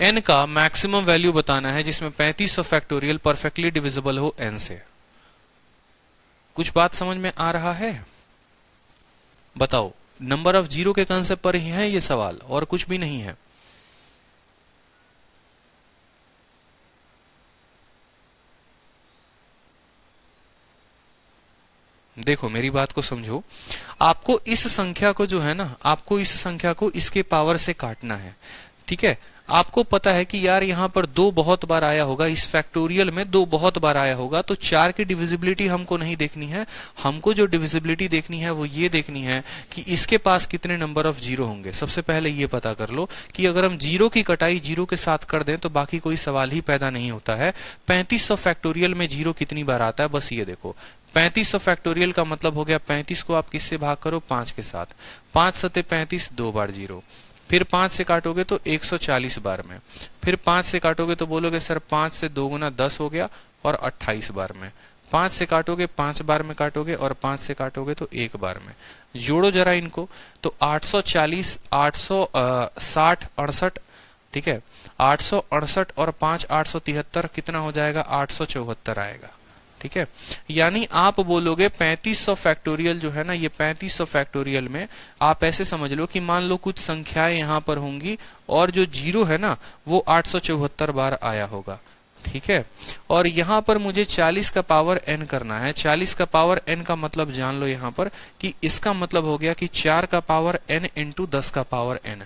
n का मैक्सिमम वैल्यू बताना है जिसमें 3500 फैक्टोरियल परफेक्टली डिविजिबल हो n से। कुछ बात समझ में आ रहा है? बताओ। नंबर ऑफ जीरो के कंसेप्ट पर ही है ये सवाल और कुछ भी नहीं है। देखो मेरी बात को समझो, आपको इस संख्या को जो है ना, आपको इस संख्या को इसके पावर से काटना है, ठीक है। आपको पता है कि यार यहां पर 2 बहुत बार आया होगा, इस फैक्टोरियल में 2 बहुत बार आया होगा, तो 4 की डिविजिबिलिटी हमको नहीं देखनी है। हमको जो डिविजिबिलिटी देखनी है वो ये देखनी है कि इसके पास कितने नंबर ऑफ जीरो होंगे। सबसे पहले ये पता कर लो कि अगर हम जीरो की कटाई जीरो के साथ कर दें तो बाकी कोई सवाल ही पैदा नहीं होता है। 3500 फैक्टोरियल में जीरो कितनी बार आता है, बस ये देखो। 3500 फैक्टोरियल का मतलब हो गया 35 को आप किससे भाग करो? 5 के साथ। 5 सते 35, 2 बार जीरो। फिर 5 से काटोगे तो 140 बार में। फिर 5 से काटोगे तो बोलोगे सर 5 से 2 गुना 10 हो गया और 28 बार में। 5 से काटोगे 5 बार में काटोगे और 5 से काटोगे तो 1 बार में। जोड़ो जरा इनको तो 840, 860, 68, ठीक है। 868 और 5 873 कितना हो जाएगा? 874 आएगा, ठीक है। यानी आप बोलोगे 3500 फैक्टोरियल जो है ना, ये 3500 फैक्टोरियल में आप ऐसे समझ लो कि मान लो कुछ संख्याएं यहां पर होंगी और जो जीरो है ना वो 874 बार आया होगा, ठीक है। और यहां पर मुझे 40 का पावर n करना है। 40 का पावर n का मतलब जान लो यहां पर कि इसका मतलब हो गया कि 4 का पावर n इंटू 10 का पावर n।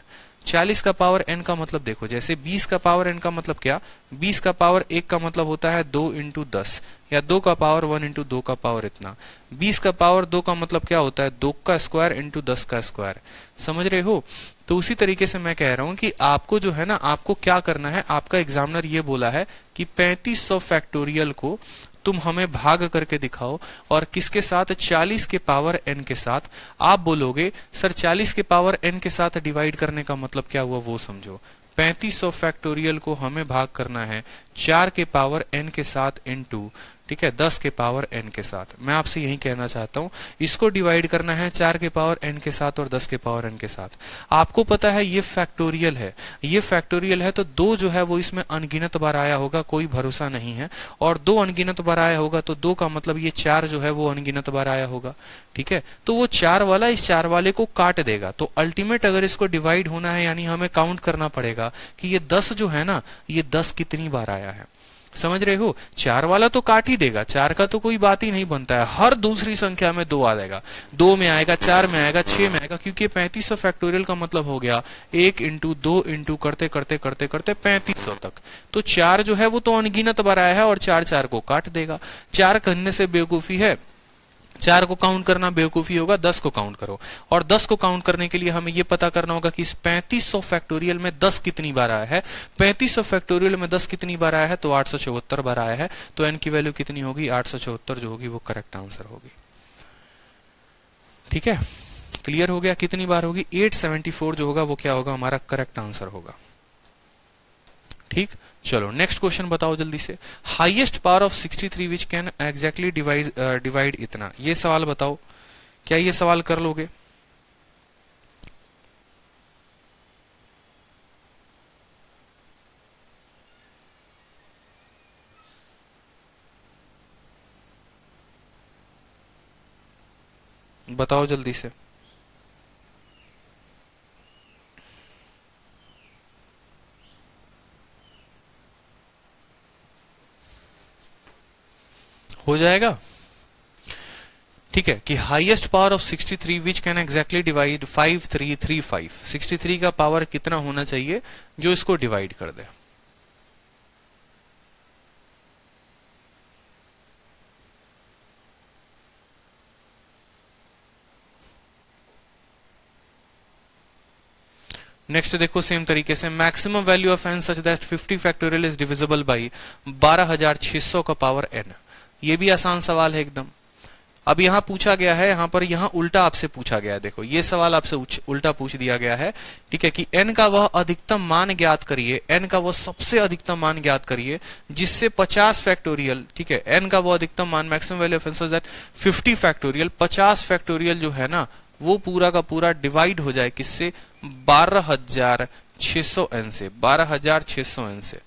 40 का पावर n का मतलब देखो, जैसे 20 का पावर n का मतलब क्या, 20 का पावर 1 का मतलब होता है 2 इंटू 10, या 2 का पावर 1 इंटू 2 का पावर इतना। 20 का पावर 2 का मतलब क्या होता है, 2 का स्क्वायर इंटू 10 का स्क्वायर। समझ रहे हो? तो उसी तरीके से मैं कह रहा हूं कि आपको जो है ना, आपको क्या करना है, आपका एग्जामिनर ये बोला है कि 3500 फैक्टोरियल को तुम हमें भाग करके दिखाओ, और किसके साथ, 40 के पावर n के साथ। आप बोलोगे सर 40 के पावर n के साथ डिवाइड करने का मतलब क्या हुआ, वो समझो। 3500 फैक्टोरियल को हमें भाग करना है 4 के पावर n के साथ इनटू, ठीक है, 10 के पावर n के साथ। मैं आपसे यही कहना चाहता हूं, इसको डिवाइड करना है 4 के पावर n के साथ और 10 के पावर n के साथ। आपको पता है ये फैक्टोरियल है, ये फैक्टोरियल है, तो 2 जो है वो इसमें अनगिनत बार आया होगा, कोई भरोसा नहीं है। और 2 अनगिनत बार आया होगा तो 2 का मतलब ये 4 जो है वो अनगिनत बार आया होगा, ठीक है। तो वो 4 वाला इस 4 वाले को काट देगा। तो अल्टीमेट अगर इसको डिवाइड होना है, यानी हमें काउंट करना पड़ेगा कि ये 10 जो है ना, ये 10 कितनी बार आया है। समझ रहे हो? 4 वाला तो काट ही देगा, 4 का तो कोई बात ही नहीं बनता है। हर दूसरी संख्या में 2 आ जाएगा, 2 में आएगा, 4 में आएगा, 6 में आएगा, क्योंकि 3500 फैक्टोरियल का मतलब हो गया 1 इंटू 2 इंटू करते करते करते करते 3500 तक। तो 4 जो है वो तो अनगिनत बार आया है, और 4 4 को काट देगा। 4 करने से बेवकूफी है, 4 को काउंट करना बेवकूफी होगा, 10 को काउंट करो। और 10 को काउंट करने के लिए हमें यह पता करना होगा कि इस 3500 फैक्टोरियल में 10 कितनी बार आया है। 3500 फैक्टोरियल में 10 कितनी बार आया है, तो 874 बार आया है। तो n की वैल्यू कितनी होगी, 874 जो होगी वो करेक्ट आंसर होगी। ठीक है, क्लियर हो गया? कितनी बार होगी, 874 जो होगा वो क्या होगा, हमारा करेक्ट आंसर होगा। ठीक, चलो नेक्स्ट क्वेश्चन बताओ जल्दी से। Highest power of 63 which can exactly divide इतना। ये सवाल बताओ, क्या ये सवाल कर लोगे? बताओ जल्दी से। हो जाएगा? ठीक है, कि highest power of 63 which can exactly divide 5335। 63 का पावर कितना होना चाहिए जो इसको डिवाइड कर दे। नेक्स्ट देखो सेम तरीके से, maximum value of n such that 50 factorial is divisible by 12600 का पावर n। ये भी आसान सवाल है एकदम। अब यहां पूछा गया है, यहां पर यहां उल्टा आपसे पूछा गया है। देखो ये सवाल आपसे उल्टा पूछ दिया गया है, ठीक है, कि n का वह अधिकतम मान ज्ञात करिए, n का वह सबसे अधिकतम मान ज्ञात करिए जिससे 50 फैक्टोरियल, ठीक है, n का वह अधिकतम मान, maximum value of n such that 50 factorial, 50 factorial जो है ना वो पूरा का पूरा डिवाइड हो जाए किससे, 12600 n से, 12600 n से।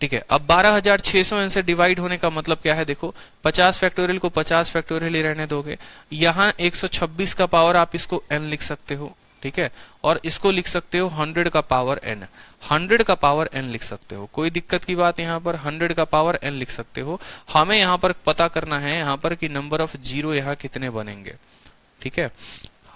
ठीक है, अब 12600 n से डिवाइड होने का मतलब क्या है, देखो 50 फैक्टोरियल को 50 फैक्टोरियल ही रहने दोगे। यहां 126 का पावर आप इसको n लिख सकते हो, ठीक है, और इसको लिख सकते हो 100 का पावर n, 100 का पावर n लिख सकते हो, कोई दिक्कत की बात यहाँ पर, 100 का पावर n लिख सकते हो। हमें यहाँ पर पता करना है यहाँ पर कि नंबर ऑफ जीरो यहाँ कितने बनेंगे। ठीक है,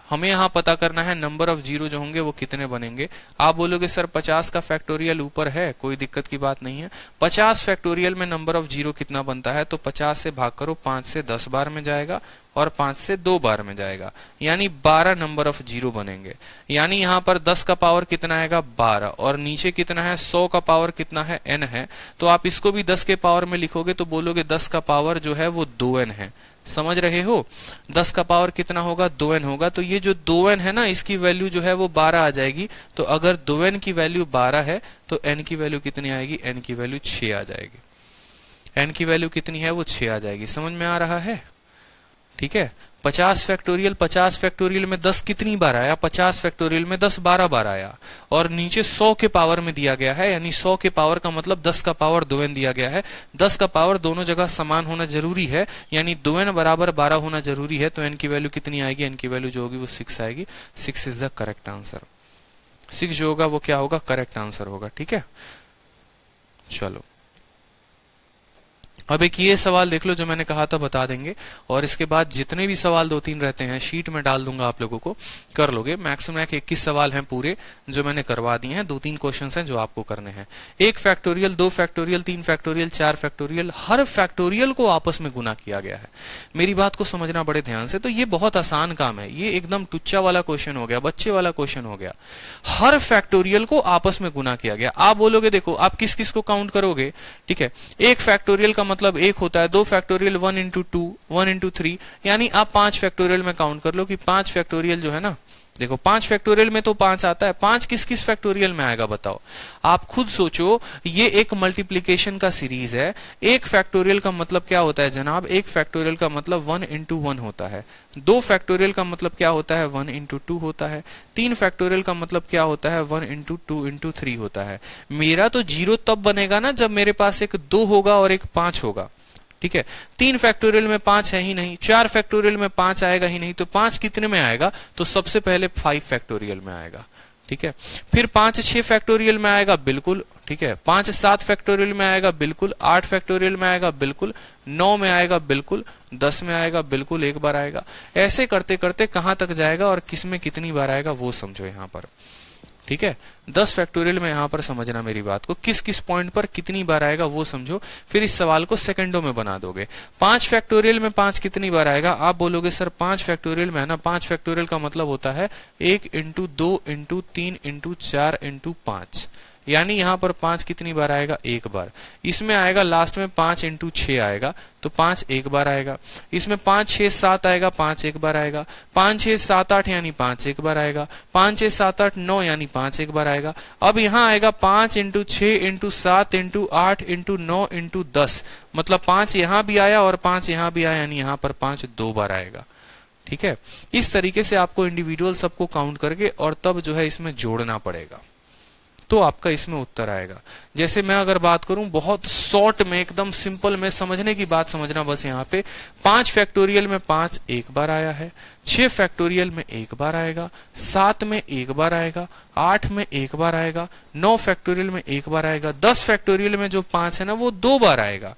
हमें यहां पता करना है नंबर ऑफ जीरो जो होंगे वो कितने बनेंगे। आप बोलोगे सर 50 का फैक्टोरियल ऊपर है, कोई दिक्कत की बात नहीं है। 50 फैक्टोरियल में नंबर ऑफ जीरो कितना बनता है, तो 50 से भाग करो, 5 से 10 बार में जाएगा और 5 से 2 बार में जाएगा, यानी 12 नंबर ऑफ जीरो बनेंगे। यानी यहां पर 10 का पावर कितना आएगा, 12, और नीचे कितना है, 100 का पावर कितना है, n है। तो आप इसको भी 10 के पावर में लिखोगे तो बोलोगे 10 का पावर जो है वो 2n है। समझ रहे हो? 10 का पावर कितना होगा, 2n होगा। तो ये जो 2n है ना, इसकी वैल्यू जो है वो 12 आ जाएगी। तो अगर 2n की वैल्यू 12 है तो n की वैल्यू कितनी आएगी, n की वैल्यू 6 आ जाएगी। n की वैल्यू कितनी है, वो 6 आ जाएगी। समझ में आ रहा है? ठीक है, 50 फैक्टोरियल में 10 कितनी बार आया, 50 फैक्टोरियल में 10 12 बार आया, और नीचे 100 के पावर में दिया गया है, यानी 100 के पावर का मतलब 10 का पावर 2n दिया गया है। 10 का पावर दोनों जगह समान होना जरूरी है, यानी 2n बराबर 12 होना जरूरी है। तो n की वैल्यू कितनी आएगी, n की वैल्यू जो होगी वो 6 आएगी। 6 इज द करेक्ट आंसर। 6 जो होगा वो क्या होगा, करेक्ट आंसर होगा। ठीक है, चलो अब एक ये सवाल देख लो जो मैंने कहा था बता देंगे, और इसके बाद जितने भी सवाल 2-3 रहते हैं शीट में डाल दूंगा, आप लोगों को कर लोगे। मैक्सिमम 21 सवाल हैं पूरे जो मैंने करवा दिए हैं, 2-3 क्वेश्चंस हैं जो आपको करने हैं। 1 फैक्टोरियल, 2 फैक्टोरियल, 3 फैक्टोरियल, 4 फैक्टोरियल, हर फैक्टोरियल को आपस में गुना किया गया है। मेरी बात को समझना बड़े ध्यान से, तो ये बहुत आसान काम है, ये एकदम टुच्चा वाला क्वेश्चन हो गया, बच्चे वाला क्वेश्चन हो गया। हर फैक्टोरियल को आपस में गुना किया गया। आप बोलोगे देखो आप किस किस को काउंट करोगे, ठीक है। 1 फैक्टोरियल का मतलब 1 होता है, 2 फैक्टोरियल 1 इंटू 2, 1 इंटू 3, यानी आप 5 फैक्टोरियल में काउंट कर लो कि 5 फैक्टोरियल जो है ना, देखो 5 फैक्टोरियल में तो 5 आता है, 5 किस किस फैक्टोरियल में आएगा बताओ। आप खुद सोचो, ये एक मल्टीप्लीकेशन का सीरीज है। 1 फैक्टोरियल का मतलब क्या होता है जनाब, 1 फैक्टोरियल का मतलब 1 इंटू 1 होता है। 2 फैक्टोरियल का मतलब क्या होता है, 1 इंटू 2 होता है। 3 फैक्टोरियल का मतलब क्या होता है, 1 इंटू 2 इंटू 3 होता है। मेरा तो 0 तब बनेगा ना जब मेरे पास एक 2 होगा और एक 5 होगा, ठीक है। 3 फैक्टोरियल में 5 है ही नहीं, 4 फैक्टोरियल में 5 आएगा ही नहीं, तो 5 कितने में आएगा, तो सबसे पहले 5 फैक्टोरियल में आएगा, ठीक है। फिर 5 6 फैक्टोरियल में आएगा, बिल्कुल, ठीक है। 5 7 फैक्टोरियल में आएगा, बिल्कुल। 8 फैक्टोरियल में आएगा, बिल्कुल। 9 में आएगा, बिल्कुल। 10 में आएगा, बिल्कुल, एक बार आएगा। ऐसे करते करते कहां तक जाएगा और किसमें कितनी बार आएगा वो समझो यहां पर, ठीक है। 10 फैक्टोरियल में यहां पर समझना मेरी बात को, किस किस पॉइंट पर कितनी बार आएगा वो समझो, फिर इस सवाल को सेकंडों में बना दोगे। 5 फैक्टोरियल में 5 कितनी बार आएगा, आप बोलोगे सर 5 फैक्टोरियल में है ना, 5 फैक्टोरियल का मतलब होता है 1 इंटू 2 इंटू 3 इंटू 4 इंटू 5, यानी यहां पर 5 कितनी बार आएगा, एक बार। इसमें आएगा लास्ट में 5 इंटू 6 आएगा, तो 5 एक बार आएगा। इसमें 5 6 7 आएगा, 5 एक बार आएगा। 5 6 7 8 यानी 5 एक बार आएगा। 5 6 7 8 9 यानी 5 एक बार आएगा। अब यहां आएगा 5 into 6 into 7 into 8 into 9 into 10, मतलब 5 यहां भी आया और 5 यहां भी आया, यानी यहां पर 5 2 बार आएगा, ठीक है। इस तरीके से आपको इंडिविजुअल सबको काउंट करके और तब जो है इसमें जोड़ना पड़ेगा, तो आपका इसमें उत्तर आएगा। जैसे मैं अगर बात करूं बहुत शॉर्ट में, एकदम सिंपल में, समझने की बात समझना बस यहाँ पे। 5 फैक्टोरियल में 5 एक बार आया है, 6 फैक्टोरियल में एक बार आएगा, 7 में एक बार आएगा, 8 में एक बार आएगा, 9 फैक्टोरियल में एक बार आएगा, 10 फैक्टोरियल में जो 5 है ना वो 2 बार आएगा।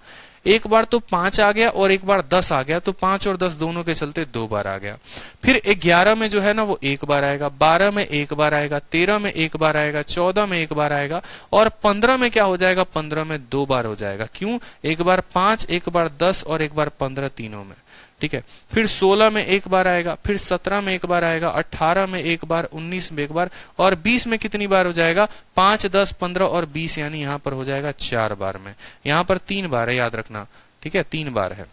एक बार तो 5 आ गया और एक बार 10 आ गया, तो 5 और 10 दोनों के चलते 2 बार आ गया। फिर 11 में जो है ना वो एक बार आएगा, 12 में एक बार आएगा, 13 में एक बार आएगा, 14 में एक बार आएगा, और 15 में क्या हो जाएगा, 15 में 2 बार हो जाएगा। क्यों, एक बार 5, एक बार 10 और एक बार 15 तीनों में, ठीक है। फिर 16 में एक बार आएगा, फिर 17 में एक बार आएगा, 18 में एक बार, 19 में एक बार, और 20 में कितनी बार हो जाएगा, 5 10 15 और 20, यानी यहां पर हो जाएगा 4 बार में। यहां पर 3 बार है, याद रखना, ठीक है, 3 बार है।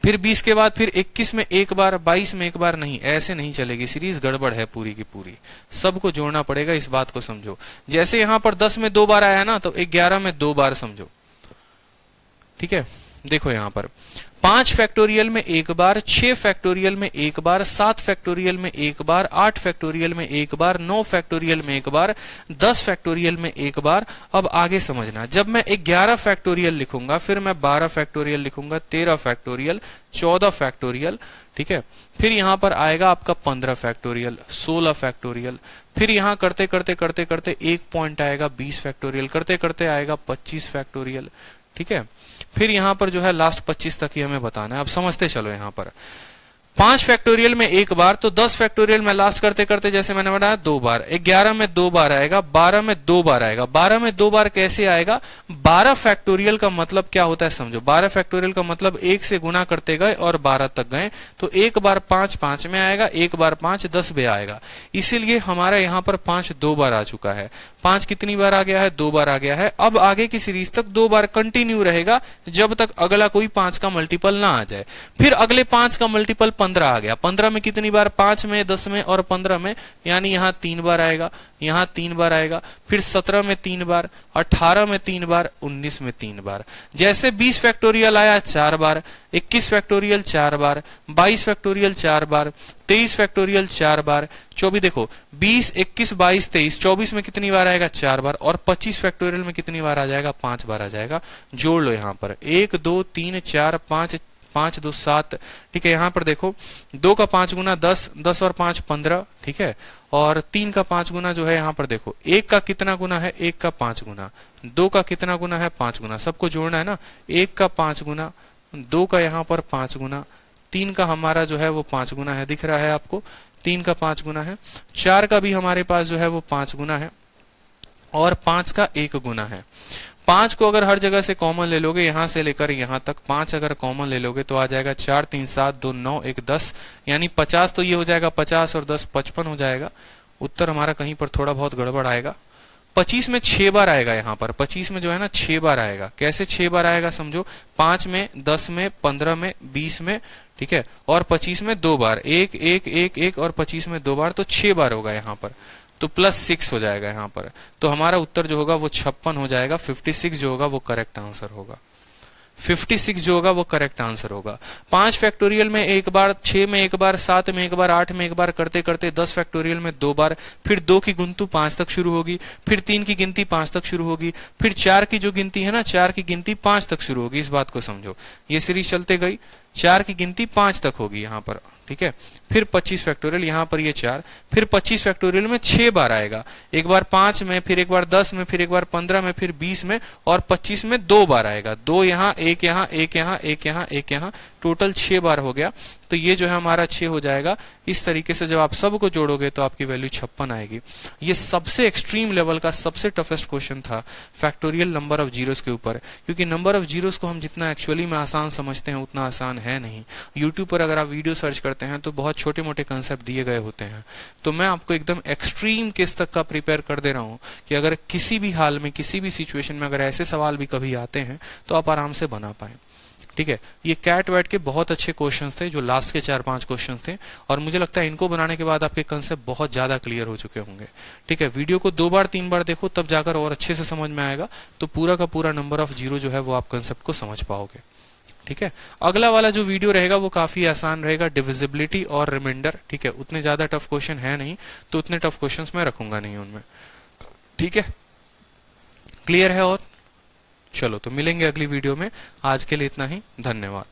फिर 20 के बाद फिर 21 में एक बार, 22 में एक बार, नहीं, ऐसे नहीं चलेगी, सीरीज गड़बड़ है पूरी की पूरी, सबको जोड़ना पड़ेगा, इस बात को समझो। जैसे यहां पर 10 में 2 बार आया ना, तो 11 में 2 बार समझो, ठीक है। देखो यहां पर 5 फैक्टोरियल में एक बार, 6 फैक्टोरियल में एक बार, 7 फैक्टोरियल में एक बार, 8 फैक्टोरियल में एक बार, 9 फैक्टोरियल में एक बार, 10 फैक्टोरियल में एक बार। अब आगे समझना, जब मैं 11 फैक्टोरियल लिखूंगा, फिर मैं 12 फैक्टोरियल लिखूंगा, 13 फैक्टोरियल, 14 फैक्टोरियल, ठीक है। फिर यहां पर आएगा आपका 15 फैक्टोरियल, 16 फैक्टोरियल, फिर यहां करते करते करते करते एक पॉइंट आएगा 20 फैक्टोरियल, करते करते आएगा 25 फैक्टोरियल, ठीक है। फिर यहां पर जो है लास्ट 25 तक ही हमें बताना है। अब समझते चलो, यहां पर 5 फैक्टोरियल में एक बार, तो 10 फैक्टोरियल में लास्ट करते करते जैसे मैंने बताया 2 बार, 11 में 2 बार आएगा, 12 में 2 बार आएगा। 12 में 2 बार कैसे आएगा, 12 फैक्टोरियल का मतलब क्या होता है समझो। 12 फैक्टोरियल का मतलब 1 से गुना करते गए और 12 तक गए, तो एक बार 5 5 में आएगा, एक बार 5 10 में आएगा। इसीलिए हमारा यहाँ पर 5 2 बार आ चुका है। 5 कितनी बार आ गया है, 2 बार आ गया है। अब आगे की सीरीज तक 2 बार कंटिन्यू रहेगा, जब तक अगला कोई 5 का मल्टीपल ना आ जाए। फिर अगले 5 का मल्टीपल 15 आ गया। 15 में कितनी बार, 5 में, 10 में और 15 में, यानी यहां 3 बार आएगा, यहां 3 बार आएगा। फिर 17 में 3 बार, 18 में 3 बार, 19 में 3 बार। जैसे 20 फैक्टोरियल आया 4 बार, 21 फैक्टोरियल 4 बार, 22 फैक्टोरियल 4 बार, 23 फैक्टोरियल 4 बार, 24, देखो 20 21 22 23, 24 में कितनी बार आएगा, 4 बार, और 25 फैक्टोरियल में कितनी बार आ जाएगा, 5 बार आ जाएगा। जोड़ लो यहां पर 1 2 3 4 5 5 2 7, ठीक है। यहाँ पर देखो 2 का 5 गुना 10, 10 और 5 15, ठीक है। और 3 का 5 गुना जो है यहाँ पर देखो 1 का कितना गुना है, 1 का 5 गुना, 2 का कितना गुना है, 5 गुना, सबको जोड़ना है ना। 1 का 5 गुना, 2 का यहाँ पर 5 गुना, 3 का हमारा जो है वो 5 गुना है, दिख रहा है आपको, 3 का 5 गुना है, 4 का भी हमारे पास जो है वो 5 गुना है, और 5 का 1 गुना है। 5 को अगर हर जगह से कॉमन ले लोगे, यहां से लेकर यहां तक 5 अगर कॉमन ले लोगे तो आ जाएगा 4 3 7 2 9 1 10, यानी 50, तो ये हो जाएगा 50 और 10 55 हो जाएगा। उत्तर हमारा कहीं पर थोड़ा बहुत गड़बड़ आएगा। 25 में 6 बार आएगा, यहाँ पर 25 में जो है ना 6 बार आएगा। कैसे 6 बार आएगा समझो, 5 में, 10 में, 15 में, 20 में, ठीक है, और 25 में 2 बार, 1 1 1 1 और 25 में 2 बार, तो 6 बार होगा यहाँ पर, तो +6 हो जाएगा यहाँ पर। तो हमारा उत्तर जो होगा वो 56 हो जाएगा। 56 जो होगा वो करेक्ट आंसर होगा। 56 जो होगा वो करेक्ट आंसर होगा। 5 फैक्टोरियल में एक बार, 6 में एक बार, 7 में एक बार, 8 में एक बार करते करते 10 फैक्टोरियल में 2 बार, फिर 2 की गिनती 5 तक शुरू होगी, फिर 3 की गिनती 5 तक शुरू होगी, फिर 4 की जो गिनती है ना, 4 की गिनती 5 तक शुरू होगी। इस बात को समझो, ये सीरीज चलते गई, 4 की गिनती 5 तक होगी यहाँ पर, ठीक है। फिर 25 फैक्टोरियल, यहाँ पर ये 4, फिर 25 फैक्टोरियल में 6 बार आएगा, एक बार 5 में, फिर एक बार 10 में, फिर एक बार 15 में, फिर 20 में, और 25 में 2 बार आएगा, 2 यहाँ, 1 यहाँ, 1 यहाँ, 1 यहाँ, 1 यहाँ, टोटल 6 बार हो गया। तो ये जो है हमारा 6 हो जाएगा। इस तरीके से जब आप सबको जोड़ोगे तो आपकी वैल्यू 56 आएगी। ये सबसे एक्सट्रीम लेवल का सबसे टफेस्ट क्वेश्चन था फैक्टोरियल नंबर ऑफ जीरोस के ऊपर, क्योंकि नंबर ऑफ जीरोस को हम जितना एक्चुअली में आसान समझते हैं उतना आसान है नहीं। यूट्यूब पर अगर आप वीडियो सर्च करते हैं तो बहुत छोटे मोटे कंसेप्ट दिए गए होते हैं। तो मैं आपको एकदम एक्सट्रीम केस तक का प्रिपेयर कर दे रहा हूं कि अगर किसी भी हाल में, किसी भी सिचुएशन में अगर ऐसे सवाल भी कभी आते हैं तो आप आराम से बना पाए, ठीक है। ये कैट वैट के बहुत अच्छे क्वेश्चंस थे, जो लास्ट के 4-5 क्वेश्चंस थे, और मुझे लगता है इनको बनाने के बाद आपके कंसेप्ट बहुत ज्यादा क्लियर हो चुके होंगे, ठीक है। वीडियो को 2 बार 3 बार देखो, तब जाकर और अच्छे से समझ में आएगा, तो पूरा का पूरा नंबर ऑफ जीरो जो है वो आप कंसेप्ट को समझ पाओगे, ठीक है। अगला वाला जो वीडियो रहेगा वो काफी आसान रहेगा, डिविजिबिलिटी और रिमाइंडर, ठीक है। उतने ज्यादा टफ क्वेश्चन है नहीं, तो उतने टफ क्वेश्चंस मैं रखूंगा नहीं उनमें, ठीक है। क्लियर है? और चलो तो मिलेंगे अगली वीडियो में। आज के लिए इतना ही, धन्यवाद।